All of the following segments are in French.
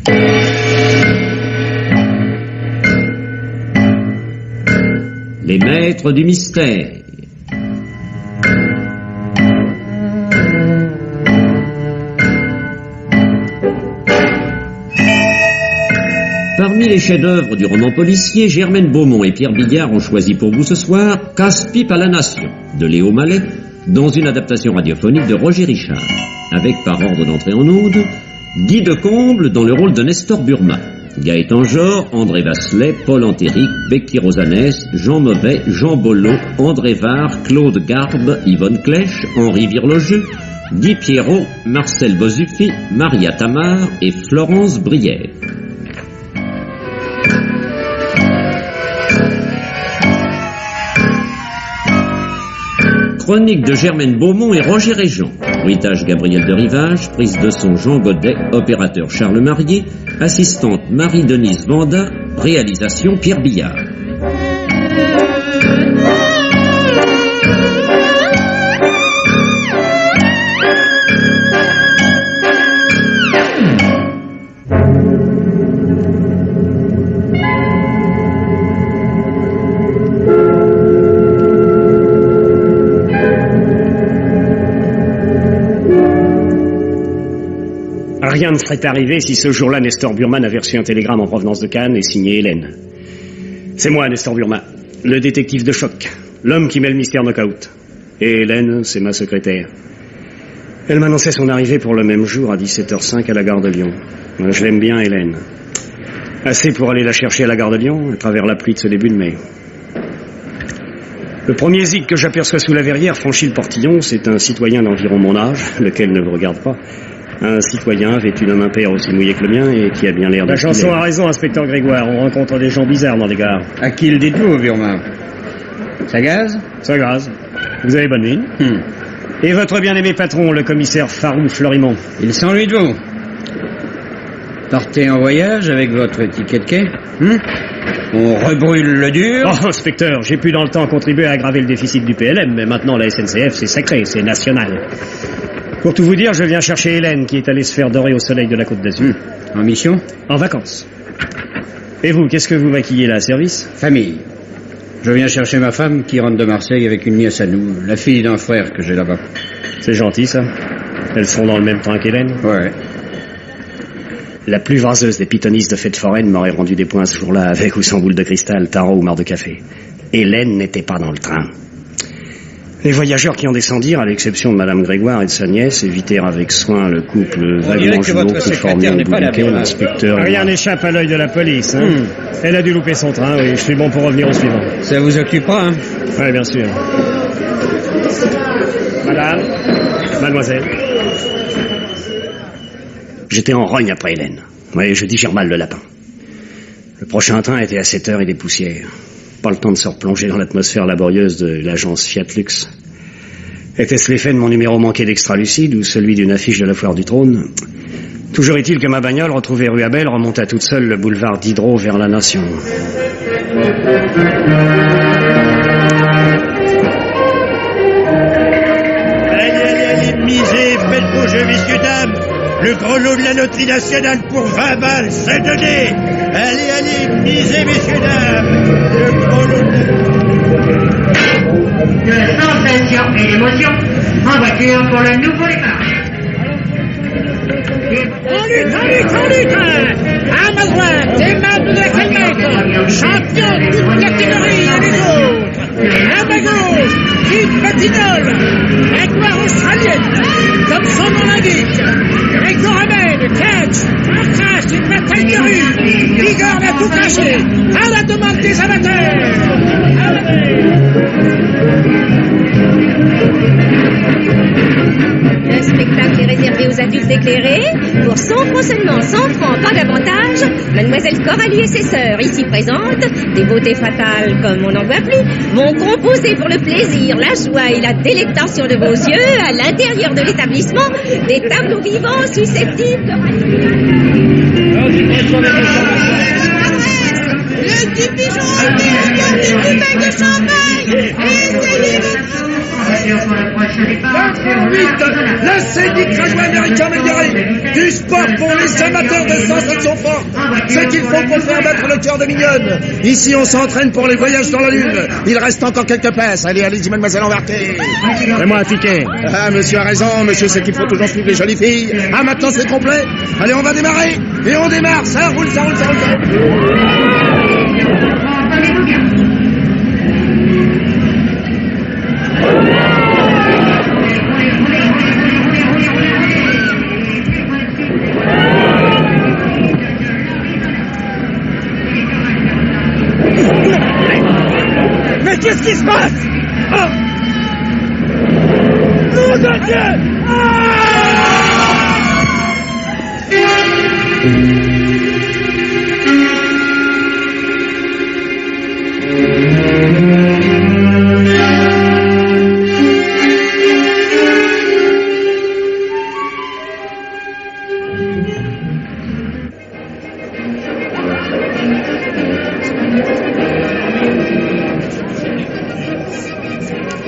Les maîtres du mystère. Parmi les chefs-d'œuvre du roman policier, Germaine Beaumont et Pierre Billard ont choisi pour vous ce soir Casse-pipe à la Nation de Léo Mallet dans une adaptation radiophonique de Roger Richard, avec par ordre d'entrée en onde Guy Decomble dans le rôle de Nestor Burma, Gaëtan Jor, André Vasselet, Paul Antéric, Becky Rosanès, Jean Mauvais, Jean Bollot, André Var, Claude Garbe, Yvonne Clèche, Henri Virlogeux, Guy Pierrot, Marcel Bozuffi, Maria Tamar et Florence Brière. Chronique de Germaine Beaumont et Roger Régent. Bruitage Gabriel de Rivage, prise de son Jean Godet, opérateur Charles Marié, assistante Marie-Denise Vanda, réalisation Pierre Billard. Rien ne serait arrivé si ce jour-là Nestor Burma avait reçu un télégramme en provenance de Cannes et signé Hélène. C'est moi, Nestor Burma, le détective de choc, l'homme qui met le mystère knock-out. Et Hélène, c'est ma secrétaire. Elle m'annonçait son arrivée pour le même jour à 17h05 à la gare de Lyon. Je l'aime bien, Hélène. Assez pour aller la chercher à la gare de Lyon, à travers la pluie de ce début de mai. Le premier zig que j'aperçois sous la verrière franchit le portillon, c'est un citoyen d'environ mon âge, lequel ne vous regarde pas. Un citoyen vêtu d'un impair aussi mouillé que le mien et qui a bien l'air de... La chanson a raison, inspecteur Grégoire. On rencontre des gens bizarres dans les gares. À qui le dites-vous, Burma? Ça gaze? Ça gaze. Vous avez bonne mine. Et votre bien-aimé patron, le commissaire Farouk Florimont? Il s'ennuie de vous. Partez en voyage avec votre ticket de quai? On rebrûle le dur? Oh, inspecteur, j'ai pu dans le temps contribuer à aggraver le déficit du PLM, mais maintenant la SNCF, c'est sacré, c'est national. Pour tout vous dire, je viens chercher Hélène, qui est allée se faire dorer au soleil de la Côte d'Azur. En mission? En vacances. Et vous, qu'est-ce que vous maquillez là, service? Famille. Je viens chercher ma femme qui rentre de Marseille avec une nièce à nous, la fille d'un frère que j'ai là-bas. C'est gentil, ça. Elles sont dans le même train qu'Hélène? Ouais. La plus vaseuse des pythonistes de fête foraine m'aurait rendu des points ce jour-là, avec ou sans boule de cristal, tarot ou marre de café. Hélène n'était pas dans le train. Les voyageurs qui en descendirent, à l'exception de Madame Grégoire et de sa nièce, évitèrent avec soin le couple vaguement jour qui formait au bout duquel l'inspecteur... Rien n'échappe à l'œil de la police, hein. Elle a dû louper son train, oui. Je suis bon pour revenir au suivant. Ça vous occupe pas, hein? Oui, bien sûr. Madame, mademoiselle. J'étais en rogne après Hélène. Oui, je digère mal le lapin. Le prochain train était à 7h et des poussières. Pas le temps de se replonger dans l'atmosphère laborieuse de l'agence Fiat Lux. Était-ce l'effet de mon numéro manqué d'Extralucide ou celui d'une affiche de la Foire du Trône? Toujours est-il que ma bagnole, retrouvée rue Abel, remonta toute seule le boulevard Diderot vers la Nation. Allez, misez, faites vos jeux, messieurs, dames. Le gros lot de la loterie nationale pour 20 balles, c'est donné. Allez, misez, messieurs, dames. Le gros lot de sensation et d'émotion en voiture pour le nouveau départ. En lutte, à ma droite, aimable de la Calmette, champion de toute catégorie et les autres. À ma gauche, Yves Patinol, la gloire australienne, comme son nom l'indique. Grégo Ramel, catch, un crash, une bataille de rue. Bigorre a tout craché, à la demande des amateurs. Le spectacle est réservé aux adultes éclairés. Pour 100 francs seulement, 100 francs, pas davantage. Mademoiselle Coralie et ses sœurs, ici présentes, des beautés fatales comme on n'en voit plus, vont composer pour le plaisir, la joie et la délectation de vos yeux, à l'intérieur de l'établissement, des tableaux vivants susceptibles Le petit pigeon rôti, une bouteille de champagne. Pour le prochain départ, Vite, lancez du crachoir américain amélioré. Du sport pour les amateurs de sensations fortes. Ce qu'il faut pour faire battre le cœur de Mignonne. Ici, on s'entraîne pour les voyages dans la Lune. Il reste encore quelques places. Allez, allez-y, mademoiselle, embarquez. Fais-moi un ticket. Ah, monsieur a raison. Monsieur sait qu'il faut toujours suivre les jolies filles. Ah, maintenant, c'est complet. Allez, on va démarrer. Et on démarre. Ça roule, ça roule, ça roule, ça roule. Mais qu'est-ce qui se passe? Ah! Nom de Dieu!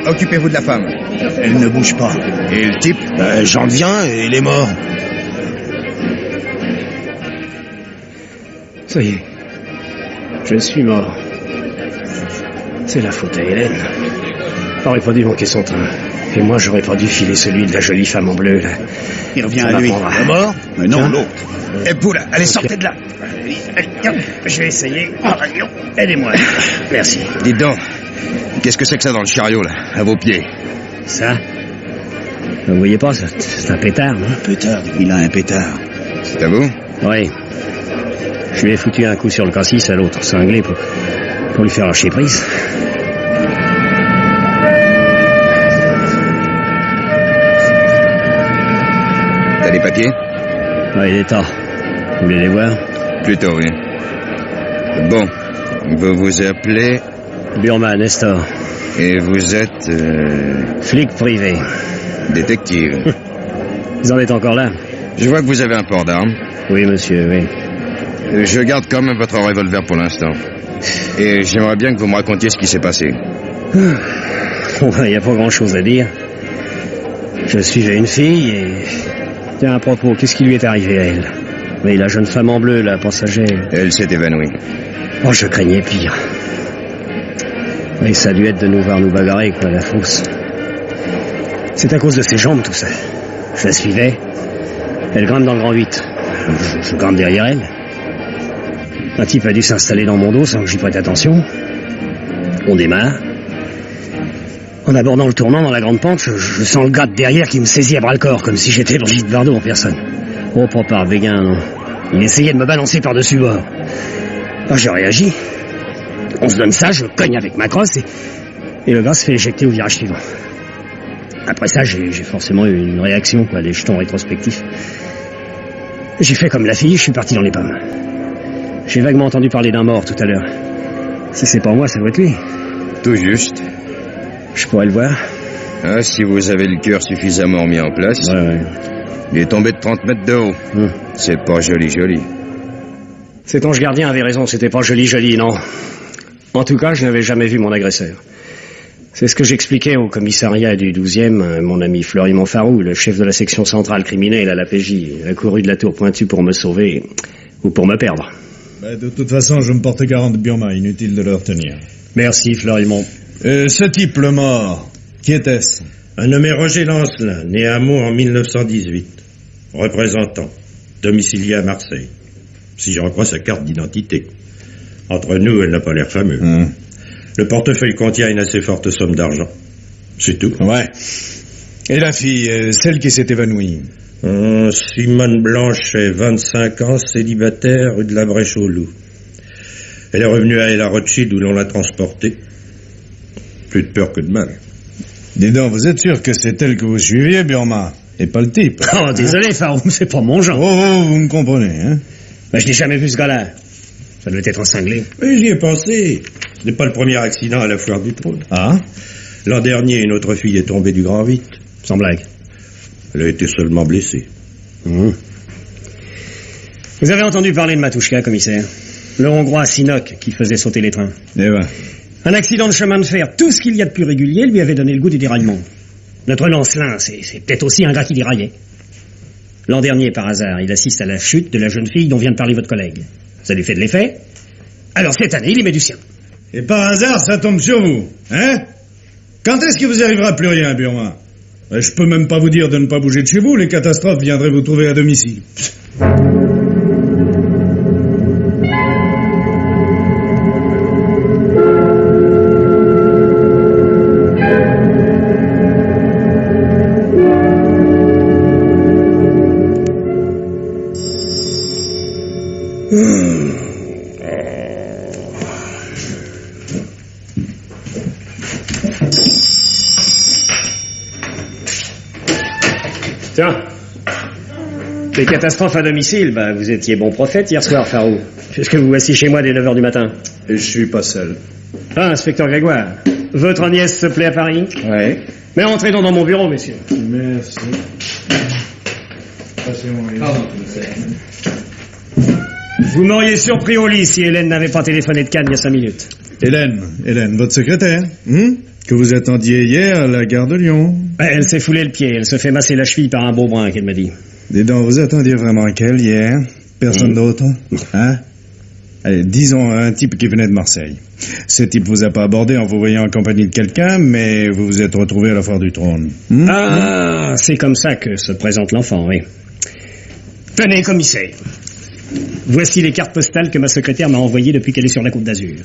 Occupez-vous de la femme. Elle ne bouge pas. Et le type? J'en viens et il est mort. Ça y est. Je suis mort. C'est la faute à Hélène. J'aurais pas dû manquer son train. Et moi, j'aurais pas dû filer celui de la jolie femme en bleu, là. Il revient à lui. La mort? Mais non, l'autre. Et Poule, allez, sortez de là. Allez, je vais essayer. Aidez-moi. Merci. Dites donc, qu'est-ce que c'est que ça dans le chariot, là, à vos pieds? Ça? Vous voyez pas, c'est un pétard, non? Un pétard? Il a un pétard. C'est à vous? Oui. Je lui ai foutu un coup sur le cassis à l'autre cinglé pour lui faire lâcher prise. T'as des papiers? Oui, des tas. Vous voulez les voir? Plutôt, oui. Bon, vous vous appelez... Burman, Nestor. Et vous êtes... Flic privé. Détective. Vous en êtes encore là? Je vois que vous avez un port d'armes. Oui, monsieur, oui. Je garde quand même votre revolver pour l'instant. Et j'aimerais bien que vous me racontiez ce qui s'est passé. Il n'y a pas grand-chose à dire. Je suivais une fille et... Tiens, à propos, qu'est-ce qui lui est arrivé à elle? Oui, la jeune femme en bleu, la passagère. Elle s'est évanouie. Oh, je craignais pire. Oui, ça a dû être de nous voir nous bagarrer, quoi, la fausse. C'est à cause de ses jambes, tout ça. Je la suivais. Elle grimpe dans le grand 8. Je grimpe derrière elle. Un type a dû s'installer dans mon dos sans que j'y prête attention. On démarre. En abordant le tournant dans la grande pente, je sens le gars de derrière qui me saisit à bras-le-corps, comme si j'étais Brigitte Bardot en personne. Oh, pas par Béguin, non. Il essayait de me balancer par-dessus bord. Ah, j'ai réagi. On se donne ça, je cogne avec ma crosse et le gars se fait éjecter au virage suivant. Après ça, j'ai forcément eu une réaction, quoi, les jetons rétrospectifs. J'ai fait comme la fille, je suis parti dans les pommes. J'ai vaguement entendu parler d'un mort tout à l'heure. Si c'est pas moi, ça doit être lui. Tout juste. Je pourrais le voir. Ah, si vous avez le cœur suffisamment mis en place. Ouais. Il est tombé de 30 mètres de haut. C'est pas joli. Cet ange gardien avait raison, c'était pas joli, non. En tout cas, je n'avais jamais vu mon agresseur. C'est ce que j'expliquais au commissariat du 12e. Mon ami Fleury Montfarou, le chef de la section centrale criminelle à la PJ, a couru de la tour Pointue pour me sauver ou pour me perdre. De toute façon, je me porte garant de Burma, inutile de le retenir. Merci, Fleury-Mont. Ce type, le mort, qui était-ce? Un nommé Roger Lancelin, né à Meaux en 1918. Représentant, domicilié à Marseille. Si je recrois sa carte d'identité. Entre nous, elle n'a pas l'air fameux. Le portefeuille contient une assez forte somme d'argent. C'est tout. Ouais. Et la fille, celle qui s'est évanouie? Simone Blanchet, 25 ans, célibataire, rue de la Brèche au Loup. Elle est revenue à El Rothschild où l'on l'a transportée. Plus de peur que de mal. Dis donc, vous êtes sûr que c'est elle que vous suiviez, Burma, et pas le type? Oh, désolé, Faroum, c'est pas mon genre. Oh, vous me comprenez, hein? Je n'ai jamais vu ce gars-là. Ça devait être un cinglé. Oui, j'y ai pensé. Ce n'est pas le premier accident à la foire du trône. Ah? L'an dernier, une autre fille est tombée du grand 8. Sans blague. Elle a été seulement blessée. Vous avez entendu parler de Matouchka, commissaire? Le Hongrois Sinok qui faisait sauter les trains. Eh ben. Un accident de chemin de fer, tout ce qu'il y a de plus régulier lui avait donné le goût du déraillement. Notre Lancelin, c'est peut-être aussi un gars qui déraillait. L'an dernier, par hasard, il assiste à la chute de la jeune fille dont vient de parler votre collègue. Ça lui fait de l'effet. Alors cette année, il y met du sien. Et par hasard, ça tombe sur vous, hein? Quand est-ce qu'il vous arrivera plus rien, Burma? Je peux même pas vous dire de ne pas bouger de chez vous, les catastrophes viendraient vous trouver à domicile. Tiens, les catastrophes à domicile, vous étiez bon prophète hier soir, Farou. Puisque vous voici chez moi dès 9h du matin. Et je suis pas seul. Ah, inspecteur Grégoire, votre nièce se plaît à Paris? Ouais. Mais entrez donc dans mon bureau, messieurs. Merci. Vous m'auriez surpris au lit si Hélène n'avait pas téléphoné de Cannes il y a 5 minutes. Hélène, votre secrétaire, que vous attendiez hier à la gare de Lyon. Elle s'est foulé le pied, elle se fait masser la cheville par un beau brun qu'elle m'a dit. Dis donc, vous attendiez vraiment quel hier? Personne d'autre? Hein? Allez, disons un type qui venait de Marseille. Ce type vous a pas abordé en vous voyant en compagnie de quelqu'un, mais vous vous êtes retrouvé à la foire du trône. Ah, c'est comme ça que se présente l'enfant, oui. Tenez, commissaire. Voici les cartes postales que ma secrétaire m'a envoyées depuis qu'elle est sur la Côte d'Azur.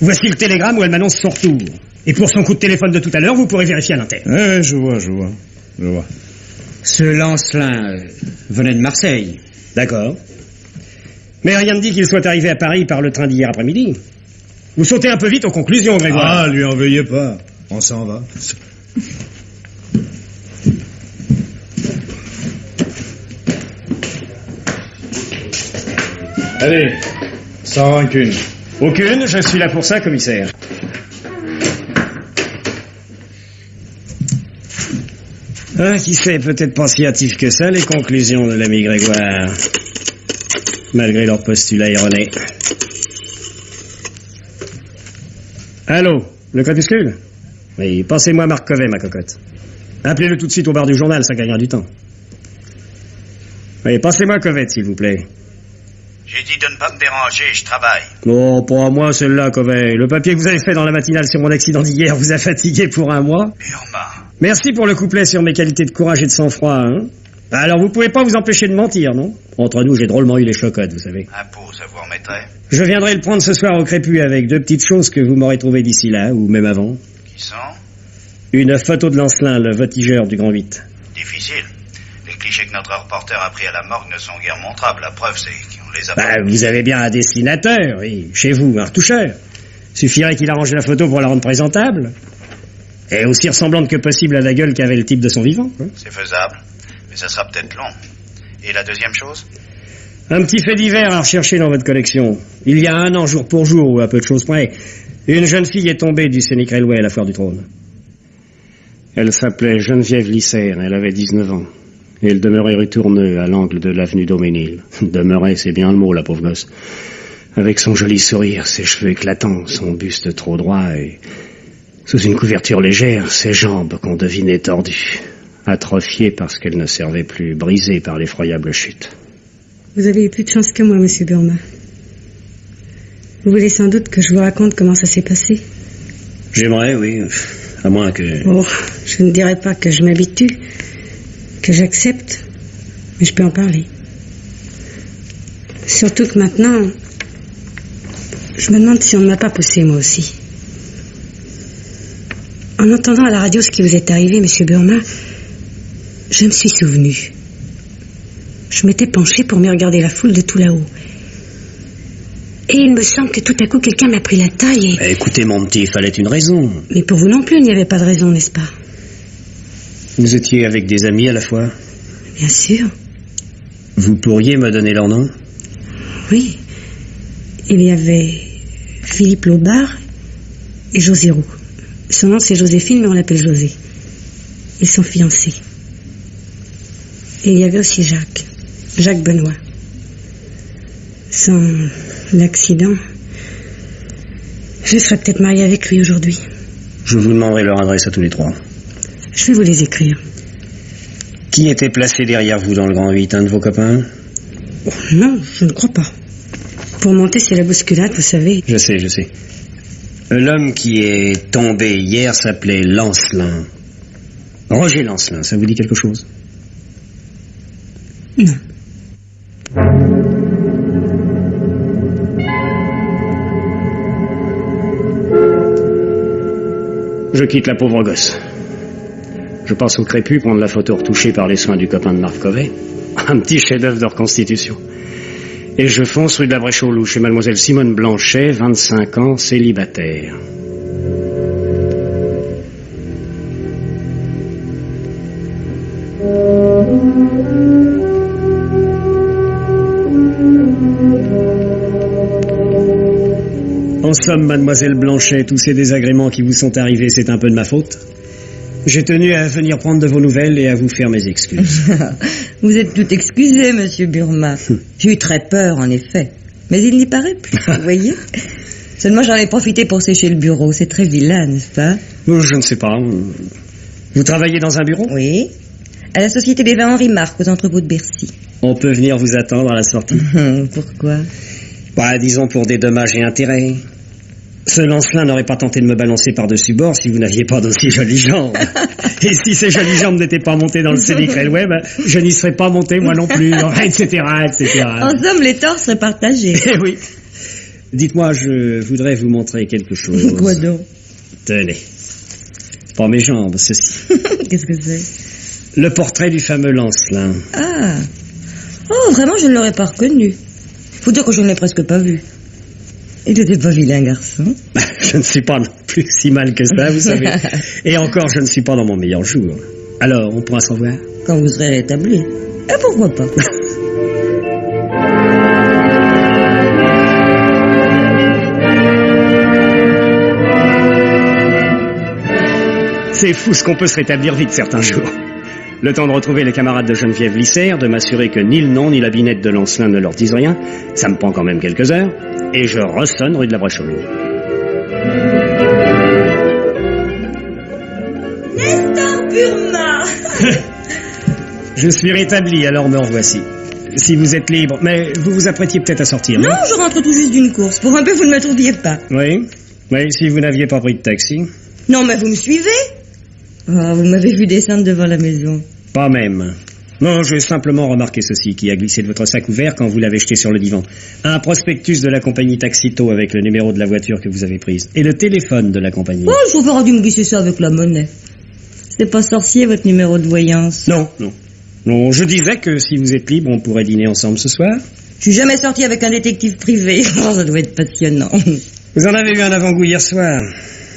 Voici le télégramme où elle m'annonce son retour. Et pour son coup de téléphone de tout à l'heure, vous pourrez vérifier à l'interne. Ouais, je vois. Ce Lancelin venait de Marseille. D'accord. Mais rien ne dit qu'il soit arrivé à Paris par le train d'hier après-midi. Vous sautez un peu vite aux conclusions, Grégoire. Ah, lui en veuillez pas. On s'en va. Allez, sans rancune. Aucune, je suis là pour ça, commissaire. Ah, qui sait, peut-être pas si hâtif que ça, les conclusions de l'ami Grégoire. Malgré leur postulat erroné. Allô, le crépuscule? Oui, passez-moi Marc Covet, ma cocotte. Appelez-le tout de suite au bar du journal, ça gagnera du temps. Oui, passez-moi Covet, s'il vous plaît. J'ai dit de ne pas me déranger, je travaille. Non, pas à moi, celle-là, Covet. Le papier que vous avez fait dans la matinale sur mon accident d'hier vous a fatigué pour un mois. Burma. Merci pour le couplet sur mes qualités de courage et de sang-froid, hein. Alors, vous pouvez pas vous empêcher de mentir, non? Entre nous, j'ai drôlement eu les chocottes, vous savez. Impôt, ça vous remettrait. Je viendrai le prendre ce soir au Crépus avec 2 petites choses que vous m'aurez trouvées d'ici là, ou même avant. Qui sont? Une photo de Lancelin, le voltigeur du Grand 8. Difficile. Les clichés que notre reporter a pris à la morgue ne sont guère montrables. La preuve, c'est qu'on les a... Vous avez bien un dessinateur, oui. Chez vous, un retoucheur. Suffirait qu'il arrange la photo pour la rendre présentable. Et aussi ressemblante que possible à la gueule qu'avait le type de son vivant. Hein. C'est faisable. Mais ça sera peut-être long. Et la deuxième chose? Un petit fait divers à rechercher dans votre collection. Il y a 1 an, jour pour jour, ou à peu de choses près, une jeune fille est tombée du Scénic Railway à la foire du trône. Elle s'appelait Geneviève Lisser, elle avait 19 ans. Et elle demeurait rue Tourneux, à l'angle de l'avenue Daumesnil. Demeurait, c'est bien le mot, la pauvre gosse. Avec son joli sourire, ses cheveux éclatants, son buste trop droit et... sous une couverture légère, ses jambes qu'on devinait tordues. Atrophiées parce qu'elles ne servaient plus, brisées par l'effroyable chute. Vous avez eu plus de chance que moi, monsieur Burma. Vous voulez sans doute que je vous raconte comment ça s'est passé? J'aimerais, oui. À moins que... Oh, je ne dirais pas que je m'habitue, que j'accepte, mais je peux en parler. Surtout que maintenant, je me demande si on ne m'a pas poussé, moi aussi. En entendant à la radio ce qui vous est arrivé, monsieur Burma, je me suis souvenu. Je m'étais penché pour mieux regarder la foule de tout là-haut. Et il me semble que tout à coup, quelqu'un m'a pris la taille et... Écoutez, mon petit, il fallait une raison. Mais pour vous non plus, il n'y avait pas de raison, n'est-ce pas? Vous étiez avec des amis à la fois? Bien sûr. Vous pourriez me donner leur nom? Oui. Il y avait Philippe Laubard et José Roux. Son nom, c'est Joséphine, mais on l'appelle José. Ils sont fiancés. Et il y avait aussi Jacques Benoît. Sans l'accident, je serais peut-être mariée avec lui aujourd'hui. Je vous demanderai leur adresse à tous les 3. Je vais vous les écrire. Qui était placé derrière vous dans le Grand 8, un de vos copains? Oh, non, je ne crois pas. Pour monter, c'est la bousculade, vous savez. Je sais. L'homme qui est tombé hier s'appelait Lancelin. Roger Lancelin, ça vous dit quelque chose? Non. Je quitte la pauvre gosse. Je passe au Crépus prendre la photo retouchée par les soins du copain de Marcovet. Un petit chef-d'œuvre de reconstitution. Et je fonce rue de la Brèche-aux-Loups chez mademoiselle Simone Blanchet, 25 ans, célibataire. En somme, mademoiselle Blanchet, tous ces désagréments qui vous sont arrivés, c'est un peu de ma faute. J'ai tenu à venir prendre de vos nouvelles et à vous faire mes excuses. Vous êtes tout excusé, monsieur Burma. J'ai eu très peur, en effet. Mais il n'y paraît plus, vous voyez. Seulement, j'en ai profité pour sécher le bureau. C'est très vilain, n'est-ce pas? Je ne sais pas. Vous travaillez dans un bureau? Oui. À la Société des Vins Henri Marc, aux entrepôts de Bercy. On peut venir vous attendre à la sortie. Pourquoi? Disons pour des dommages et intérêts. Ce Lancelin n'aurait pas tenté de me balancer par-dessus bord si vous n'aviez pas d'aussi jolies jambes. Et si ces jolies jambes n'étaient pas montées dans le Célic Railway, je n'y serais pas monté moi non plus, etc. En somme, les torts seraient partagés. Eh oui. Dites-moi, je voudrais vous montrer quelque chose. Quoi donc? Tenez. Pas mes jambes, ceci. Qu'est-ce que c'est? Le portrait du fameux Lancelin. Ah. Oh, vraiment, je ne l'aurais pas reconnu. Faut dire que je ne l'ai presque pas vu. Il n'était pas vilain garçon. Je ne suis pas non plus si mal que ça, vous savez. Et encore, je ne suis pas dans mon meilleur jour. Alors, on pourra s'en voir? Quand vous serez rétabli. Et pourquoi pas? C'est fou ce qu'on peut se rétablir vite certains jours. Le temps de retrouver les camarades de Geneviève Lisser, de m'assurer que ni le nom ni la binette de Lancelin ne leur disent rien, ça me prend quand même quelques heures, et je ressonne rue de la Brèche-aux-Loups. Nestor Burma. Je suis rétabli, alors me revoici. Si vous êtes libre, mais vous vous apprêtiez peut-être à sortir, non? Non, je rentre tout juste d'une course. Pour un peu, vous ne me trouviez pas. Oui, si vous n'aviez pas pris de taxi. Non, mais vous me suivez? Oh, vous m'avez vu descendre devant la maison. Pas même. Non, j'ai simplement remarqué ceci, qui a glissé de votre sac ouvert quand vous l'avez jeté sur le divan. Un prospectus de la compagnie Taxito avec le numéro de la voiture que vous avez prise. Et le téléphone de la compagnie. Oh, le chauffeur a dû me glisser ça avec la monnaie. C'est pas sorcier, votre numéro de voyance? Non, je disais que si vous êtes libre, on pourrait dîner ensemble ce soir. Je suis jamais sorti avec un détective privé. Oh, ça doit être passionnant. Vous en avez eu un avant-goût hier soir.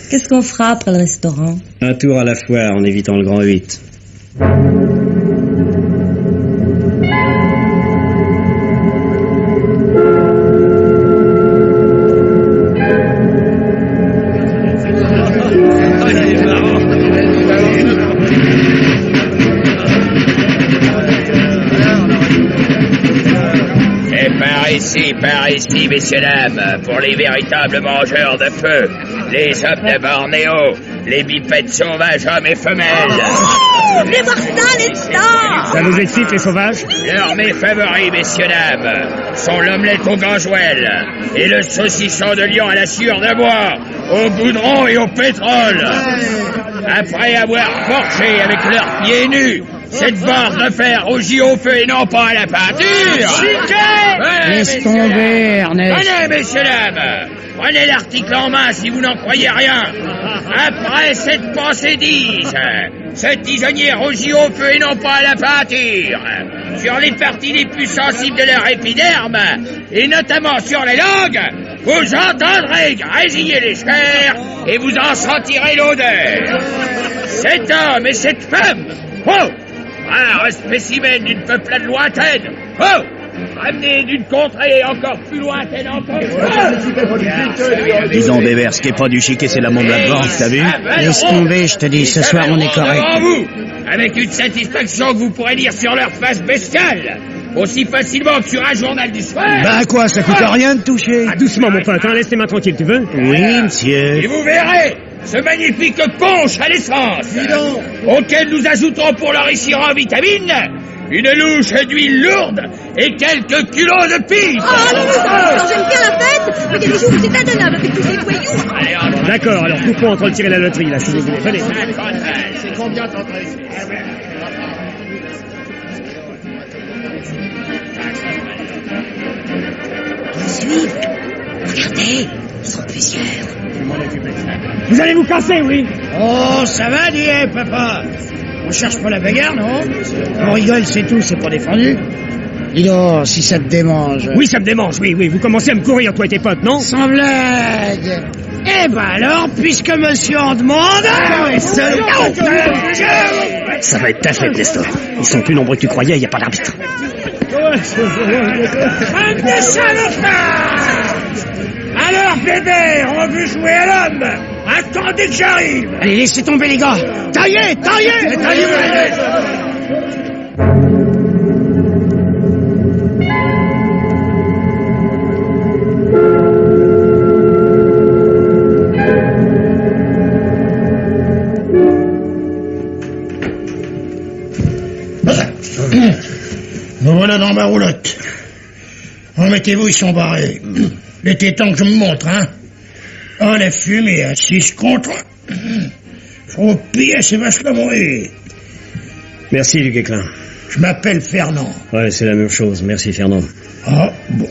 Qu'est-ce qu'on fera après le restaurant? Un tour à la foire en évitant le Grand 8. Par ici, messieurs, dames, pour les véritables mangeurs de feu, les hommes de Bornéo, les bipèdes sauvages, hommes et femelles. Oh, venez voir ça, les stars! Ça vous excite, les sauvages? Leurs mets favoris, messieurs, dames, sont l'omelette au ganjouel et le saucisson de lion à la sueur de bois, au goudron et au pétrole. Après avoir forgé avec leurs pieds nus cette barre de fer rougie au feu et non pas à la peinture. Laisse tomber, Ernest. Prenez, messieurs, dames. Prenez l'article en main si vous n'en croyez rien. Après cette pensée dise, ce tisonnier rougit au feu et non pas à la peinture. Sur les parties les plus sensibles de leur épiderme, et notamment sur les langues, vous entendrez grésiller les chairs et vous en sentirez l'odeur. Cet homme et cette femme, rare spécimen d'une peuplade lointaine, ramené d'une contrée encore plus lointaine encore. Dis donc, Bébert, ce qui est pas du chiquet, c'est la monde là-dedans, t'as vu? Laisse tomber, je te dis, ce soir on est correct. Vous, avec une satisfaction que vous pourrez lire sur leur face bestiale, aussi facilement que sur un journal du soir. Ben quoi, ça coûte rien de toucher. Doucement, mon pote, laissez-moi tranquille, tu veux? Oui, monsieur. Et vous verrez, ce magnifique punch à l'essence, auquel nous ajouterons pour l'enrichir en vitamines une louche d'huile lourde et quelques kilos de pisse. Oh non, j'aime bien la fête, mais il y a des jours où c'est intenable avec tous ces voyous. D'accord, alors coupons entre le tir et la loterie, là, si vous voulez. Venez. C'est combien t'entends ici? Suivre. Regardez, ils sont plusieurs. Vous allez vous casser, oui? Oh, ça va, dis, papa. On cherche pas la bagarre, non? On rigole, c'est tout, c'est pas défendu. Dis donc, si ça te démange. Oui, ça me démange, oui. Vous commencez à me courir, toi et tes potes, non? Sans blague. Eh ben alors, puisque monsieur en demande... Ça va être ta fête, Nestor. Ils sont plus nombreux que tu croyais, il n'y a pas d'arbitre. Amenez ça, l'enfant! Alors, bébé, on veut jouer à l'homme. Attendez que j'arrive. Allez, laissez tomber, les gars. Taillez. Me voilà dans ma roulotte. Remettez-vous, ils sont barrés. Il était temps que je me montre, hein. Oh, la fumée à 6 contre 1. Faut piller ces vaches-là mourir. Merci, Luc Éclin. Je m'appelle Fernand. Ouais, c'est la même chose. Merci, Fernand. Ah, bon.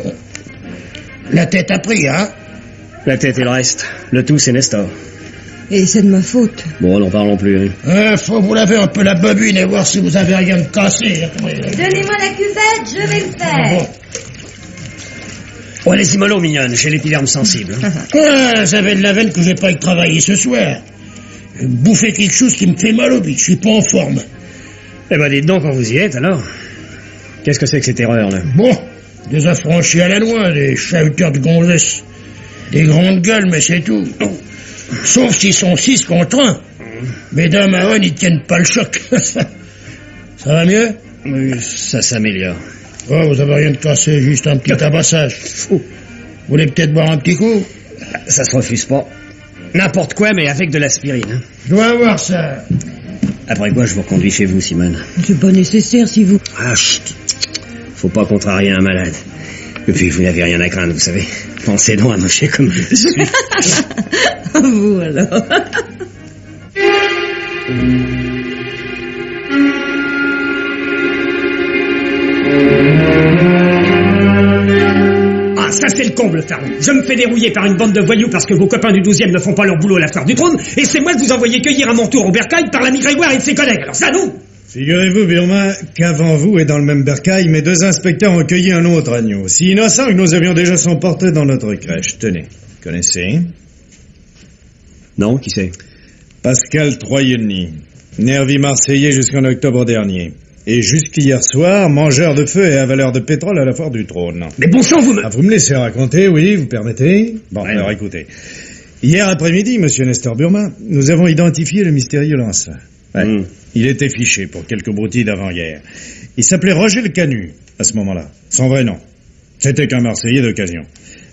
La tête a pris, hein. La tête et le reste. Le tout, c'est Nestor. Et c'est de ma faute. Bon, n'en parlons plus, hein. Faut vous laver un peu la bobine et voir si vous avez rien de cassé. Donnez-moi la cuvette, je vais le faire. Oh, les mollo, mignonne, j'ai l'épiderme sensible. Ça fait de la veine que j'ai pas eu travailler ce soir. Bouffer quelque chose qui me fait mal au bide, je suis pas en forme. Eh ben, dites donc quand vous y êtes, alors. Qu'est-ce que c'est que cette erreur, là? Bon, des affranchis à la loi, des chahuteurs de gonzesses. Des grandes gueules, mais c'est tout. Sauf s'ils sont 6 contre 1. Mesdames à ils tiennent pas le choc. Ça va mieux? Oui, ça s'améliore. Oh, vous avez rien de cassé, juste un petit tabassage. Vous voulez peut-être boire un petit coup? Ça se refuse pas. N'importe quoi, mais avec de l'aspirine. Hein. Je dois avoir ça. Après quoi, je vous reconduis chez vous, Simone. C'est pas nécessaire si vous... Ah, chut. Faut pas contrarier un malade. Et puis, vous n'avez rien à craindre, vous savez. Pensez donc à mocher comme je suis. Vous, alors. Ah, ça c'est le comble, Tarn. Je me fais dérouiller par une bande de voyous parce que vos copains du 12e ne font pas leur boulot à la foire du trône, et c'est moi que vous envoyez cueillir à mon tour au bercail par l'ami Grégoire et de ses collègues. Alors ça, non? Figurez-vous, Birma, qu'avant vous et dans le même bercail, mes 2 inspecteurs ont cueilli un autre agneau, si innocent que nous avions déjà son portrait dans notre crèche. Tenez, connaissez? Non, qui c'est? Pascal Troyeni, nervi marseillais jusqu'en octobre dernier. Et jusqu'hier soir, mangeur de feu et avaleur de pétrole à la foire du trône. Mais bon sang, vous me... Ah, vous me laissez raconter, oui, vous permettez? Bon, ouais, alors écoutez. Hier après-midi, monsieur Nestor Burma, nous avons identifié le mystérieux Lancelin. Ouais. Il était fiché pour quelques broutilles d'avant-guerre. Il s'appelait Roger le Canu, à ce moment-là. Son vrai nom. C'était qu'un Marseillais d'occasion.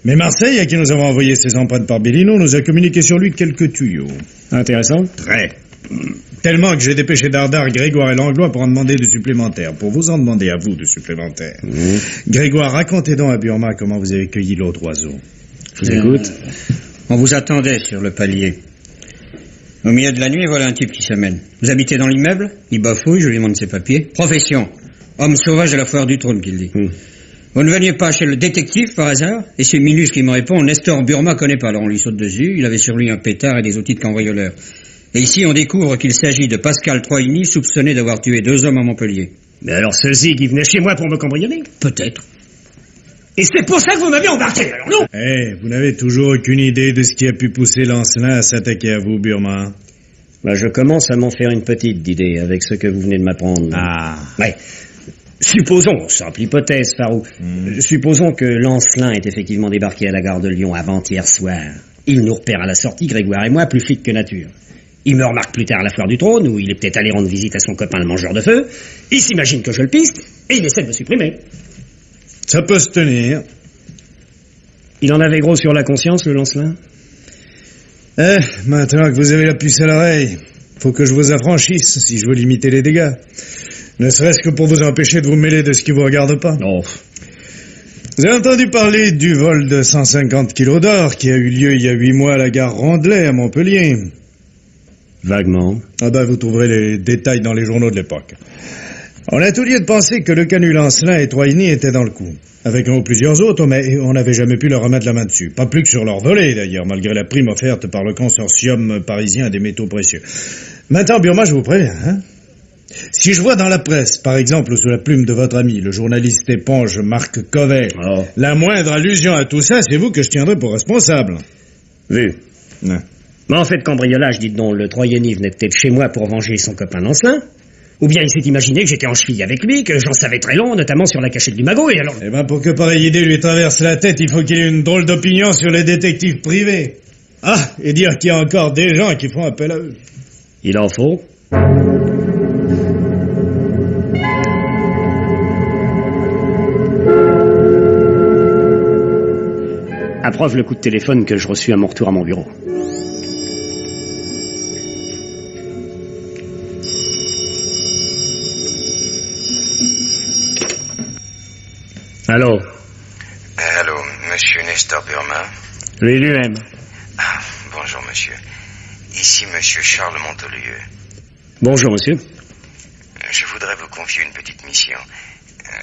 Mais Marseille, à qui nous avons envoyé ses empreintes par Bellino, nous a communiqué sur lui quelques tuyaux. Intéressant. Très. Tellement que j'ai dépêché Dardar, Grégoire et Langlois pour en demander de supplémentaires. Pour vous en demander à vous de supplémentaires. Grégoire, racontez donc à Burma comment vous avez cueilli l'autre oiseau. Je vous écoute. On vous attendait sur le palier. Au milieu de la nuit, voilà un type qui s'amène. Vous habitez dans l'immeuble? Il bafouille, je lui demande ses papiers. Profession. Homme sauvage à la foire du trône, qu'il dit. Vous ne veniez pas chez le détective, par hasard? Et c'est Minus qui me répond, Nestor Burma connaît pas. Alors on lui saute dessus, il avait sur lui un pétard et des outils de cambrioleur. Et ici, on découvre qu'il s'agit de Pascal Troyeni, soupçonné d'avoir tué 2 hommes à Montpellier. Mais alors ce zig, il venait chez moi pour me cambrioler? Peut-être. Et c'est pour ça que vous m'avez embarqué, alors non? Vous n'avez toujours aucune idée de ce qui a pu pousser Lancelin à s'attaquer à vous, Burma? Je commence à m'en faire une petite d'idée avec ce que vous venez de m'apprendre. Ah. Ouais. Supposons, simple hypothèse, Farou, supposons que Lancelin est effectivement débarqué à la gare de Lyon avant-hier soir. Il nous repère à la sortie, Grégoire et moi, plus flics que nature. Il me remarque plus tard à la foire du trône, où il est peut-être allé rendre visite à son copain le mangeur de feu. Il s'imagine que je le piste, et il essaie de me supprimer. Ça peut se tenir. Il en avait gros sur la conscience, le Lancelin? Maintenant que vous avez la puce à l'oreille, faut que je vous affranchisse si je veux limiter les dégâts. Ne serait-ce que pour vous empêcher de vous mêler de ce qui vous regarde pas. Non. Vous avez entendu parler du vol de 150 kilos d'or qui a eu lieu il y a 8 mois à la gare Rondelet à Montpellier? Vaguement. Ah ben, vous trouverez les détails dans les journaux de l'époque. On a tout lieu de penser que le canut Lancelin et Troigny étaient dans le coup. Avec un ou plusieurs autres, mais on n'avait jamais pu leur remettre la main dessus. Pas plus que sur leur volée, d'ailleurs, malgré la prime offerte par le consortium parisien des métaux précieux. Maintenant, Burma, je vous préviens, hein. Si je vois dans la presse, par exemple, sous la plume de votre ami, le journaliste éponge Marc Covet, la moindre allusion à tout ça, c'est vous que je tiendrai pour responsable. Vu. Ouais. Mais en fait, cambriolage, dites donc, le Troyenny venait peut-être chez moi pour venger son copain Lancelin. Ou bien il s'est imaginé que j'étais en cheville avec lui, que j'en savais très long, notamment sur la cachette du magot, et alors... Eh ben, pour que pareille idée lui traverse la tête, il faut qu'il ait une drôle d'opinion sur les détectives privés. Ah, et dire qu'il y a encore des gens qui font appel à eux. Il en faut. À preuve le coup de téléphone que je reçus à mon retour à mon bureau. Allô? Allô, monsieur Nestor Burma? Oui, lui-même. Ah, bonjour, monsieur. Ici, monsieur Charles Montolieu. Bonjour, monsieur. Je voudrais vous confier une petite mission.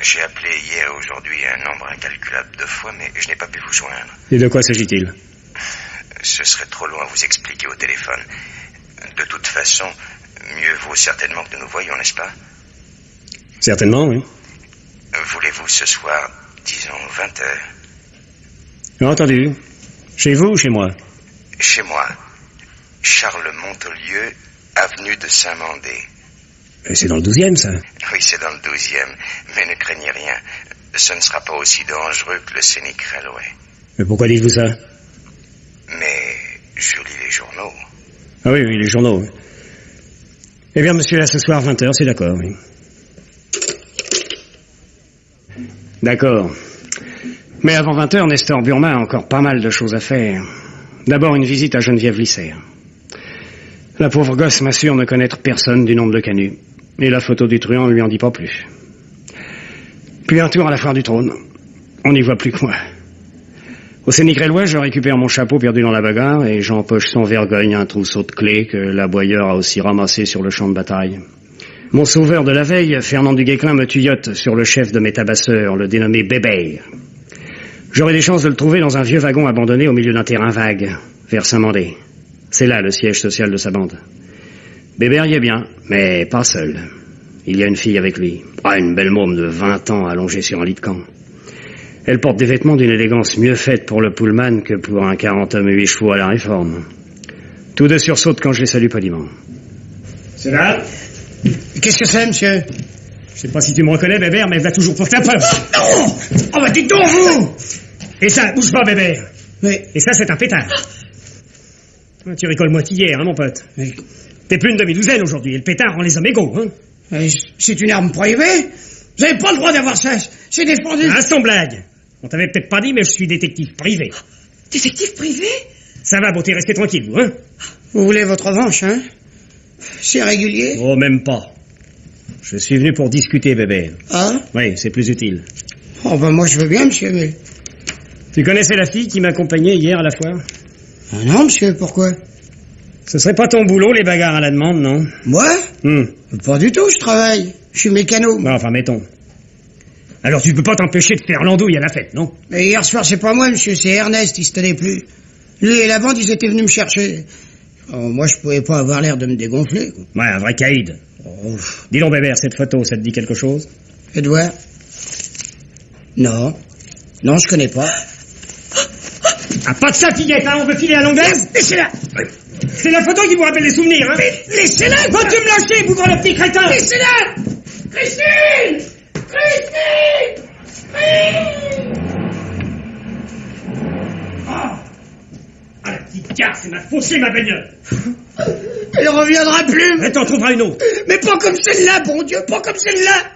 J'ai appelé hier et aujourd'hui un nombre incalculable de fois, mais je n'ai pas pu vous joindre. Et de quoi s'agit-il? Ce serait trop long à vous expliquer au téléphone. De toute façon, mieux vaut certainement que nous nous voyions, n'est-ce pas? Certainement, oui. Voulez-vous ce soir, disons, 20h? Entendu. Chez vous ou chez moi? Chez moi. Charles Montolieu, avenue de Saint-Mandé. C'est dans le 12e, ça? Oui, c'est dans le 12e. Mais ne craignez rien. Ce ne sera pas aussi dangereux que le Scénic Railway. Mais pourquoi dites-vous ça? Mais je lis les journaux. Ah oui, les journaux. Eh bien, monsieur, là, ce soir, 20h, c'est d'accord, oui. D'accord. Mais avant 20h, Nestor Burma a encore pas mal de choses à faire. D'abord, une visite à Geneviève Lisser. La pauvre gosse m'assure ne connaître personne du nom de Canut. Et la photo du truand ne lui en dit pas plus. Puis un tour à la foire du trône. On n'y voit plus que moi. Au Scénic Railway, je récupère mon chapeau perdu dans la bagarre et j'empoche sans vergogne un trousseau de clés que l'aboyeur a aussi ramassé sur le champ de bataille. Mon sauveur de la veille, Fernand du Guesclin, me tuyote sur le chef de mes tabasseurs, le dénommé Bébert. J'aurai des chances de le trouver dans un vieux wagon abandonné au milieu d'un terrain vague, vers Saint-Mandé. C'est là le siège social de sa bande. Bébert y est bien, mais pas seul. Il y a une fille avec lui. Ah, une belle môme de 20 ans allongée sur un lit de camp. Elle porte des vêtements d'une élégance mieux faite pour le Pullman que pour un 40 hommes et 8 chevaux à la Réforme. Tous deux sursautent quand je les salue poliment. C'est là? Qu'est-ce que c'est, monsieur? Je sais pas si tu me reconnais, Bébert, mais va toujours pour ta preuve. Non! Oh, bah dites donc, vous! Et ça, bouge pas, Bébert. Mais... Et ça, c'est un pétard. Tu rigoles moitié hier, hein, mon pote? Mais... T'es plus une demi-douzaine aujourd'hui, et le pétard rend les hommes égaux, hein? C'est une arme privée? Vous avez pas le droit d'avoir ça. C'est défendu. Ah, sans blague. On t'avait peut-être pas dit, mais je suis détective privé. Détective privé? Ça va, bon, t'es resté tranquille, vous, hein? Vous voulez votre revanche, hein? C'est régulier? Oh, même pas. Je suis venu pour discuter, bébé. Ah? Oui, c'est plus utile. Oh, ben moi je veux bien, monsieur, mais... Tu connaissais la fille qui m'accompagnait hier à la foire? Ah non, monsieur, pourquoi? Ce serait pas ton boulot, les bagarres à la demande, non? Moi? Pas du tout, je travaille. Je suis mécano. Bon, enfin, mettons. Alors tu peux pas t'empêcher de faire l'andouille à la fête, non? Mais hier soir, c'est pas moi, monsieur, c'est Ernest, il se tenait plus. Lui et la bande, ils étaient venus me chercher. Oh, moi, je pouvais pas avoir l'air de me dégonfler, quoi. Ouais, un vrai caïd. Oh. Dis donc, Bébert, cette photo, ça te dit quelque chose? Faites voir. Non. Non, je connais pas. Ah, pas de ça, fillette, hein, on veut filer à longueuil? Laissez-la! C'est la photo qui vous rappelle les souvenirs, hein? Mais laissez-la! Va-tu me lâcher, bougre le petit crétin? Laissez-la! Christine! Christine! Ah, la petite carte, c'est ma faussée, ma bagnole. Elle reviendra plus. Mais t'en trouveras une autre. Mais pas comme celle-là, bon Dieu, pas comme celle-là.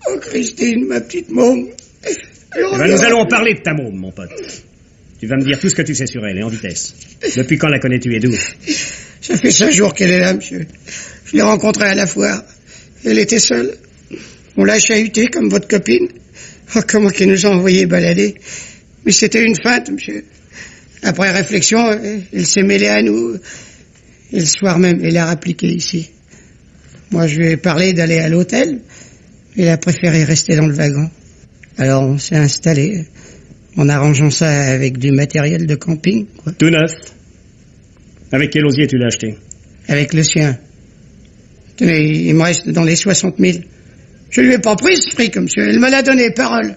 Oh, Christine, ma petite môme. Nous allons en parler de ta môme, mon pote. Tu vas me dire tout ce que tu sais sur elle, et en vitesse. Depuis quand la connais-tu et d'où? Ça fait 5 jours qu'elle est là, monsieur. Je l'ai rencontrée à la foire. Elle était seule. On l'a chahutée comme votre copine. Oh, comment qu'elle nous a envoyé balader. Mais c'était une feinte, monsieur. Après réflexion, elle s'est mêlée à nous. Et le soir même, elle a rappliqué ici. Moi, je lui ai parlé d'aller à l'hôtel. Elle a préféré rester dans le wagon. Alors, on s'est installé en arrangeant ça avec du matériel de camping, quoi. Tout neuf. Avec quel osier tu l'as acheté? Avec le sien. Tenez, il me reste dans les 60 000. Je lui ai pas pris ce fric, monsieur. Elle me l'a donné, parole.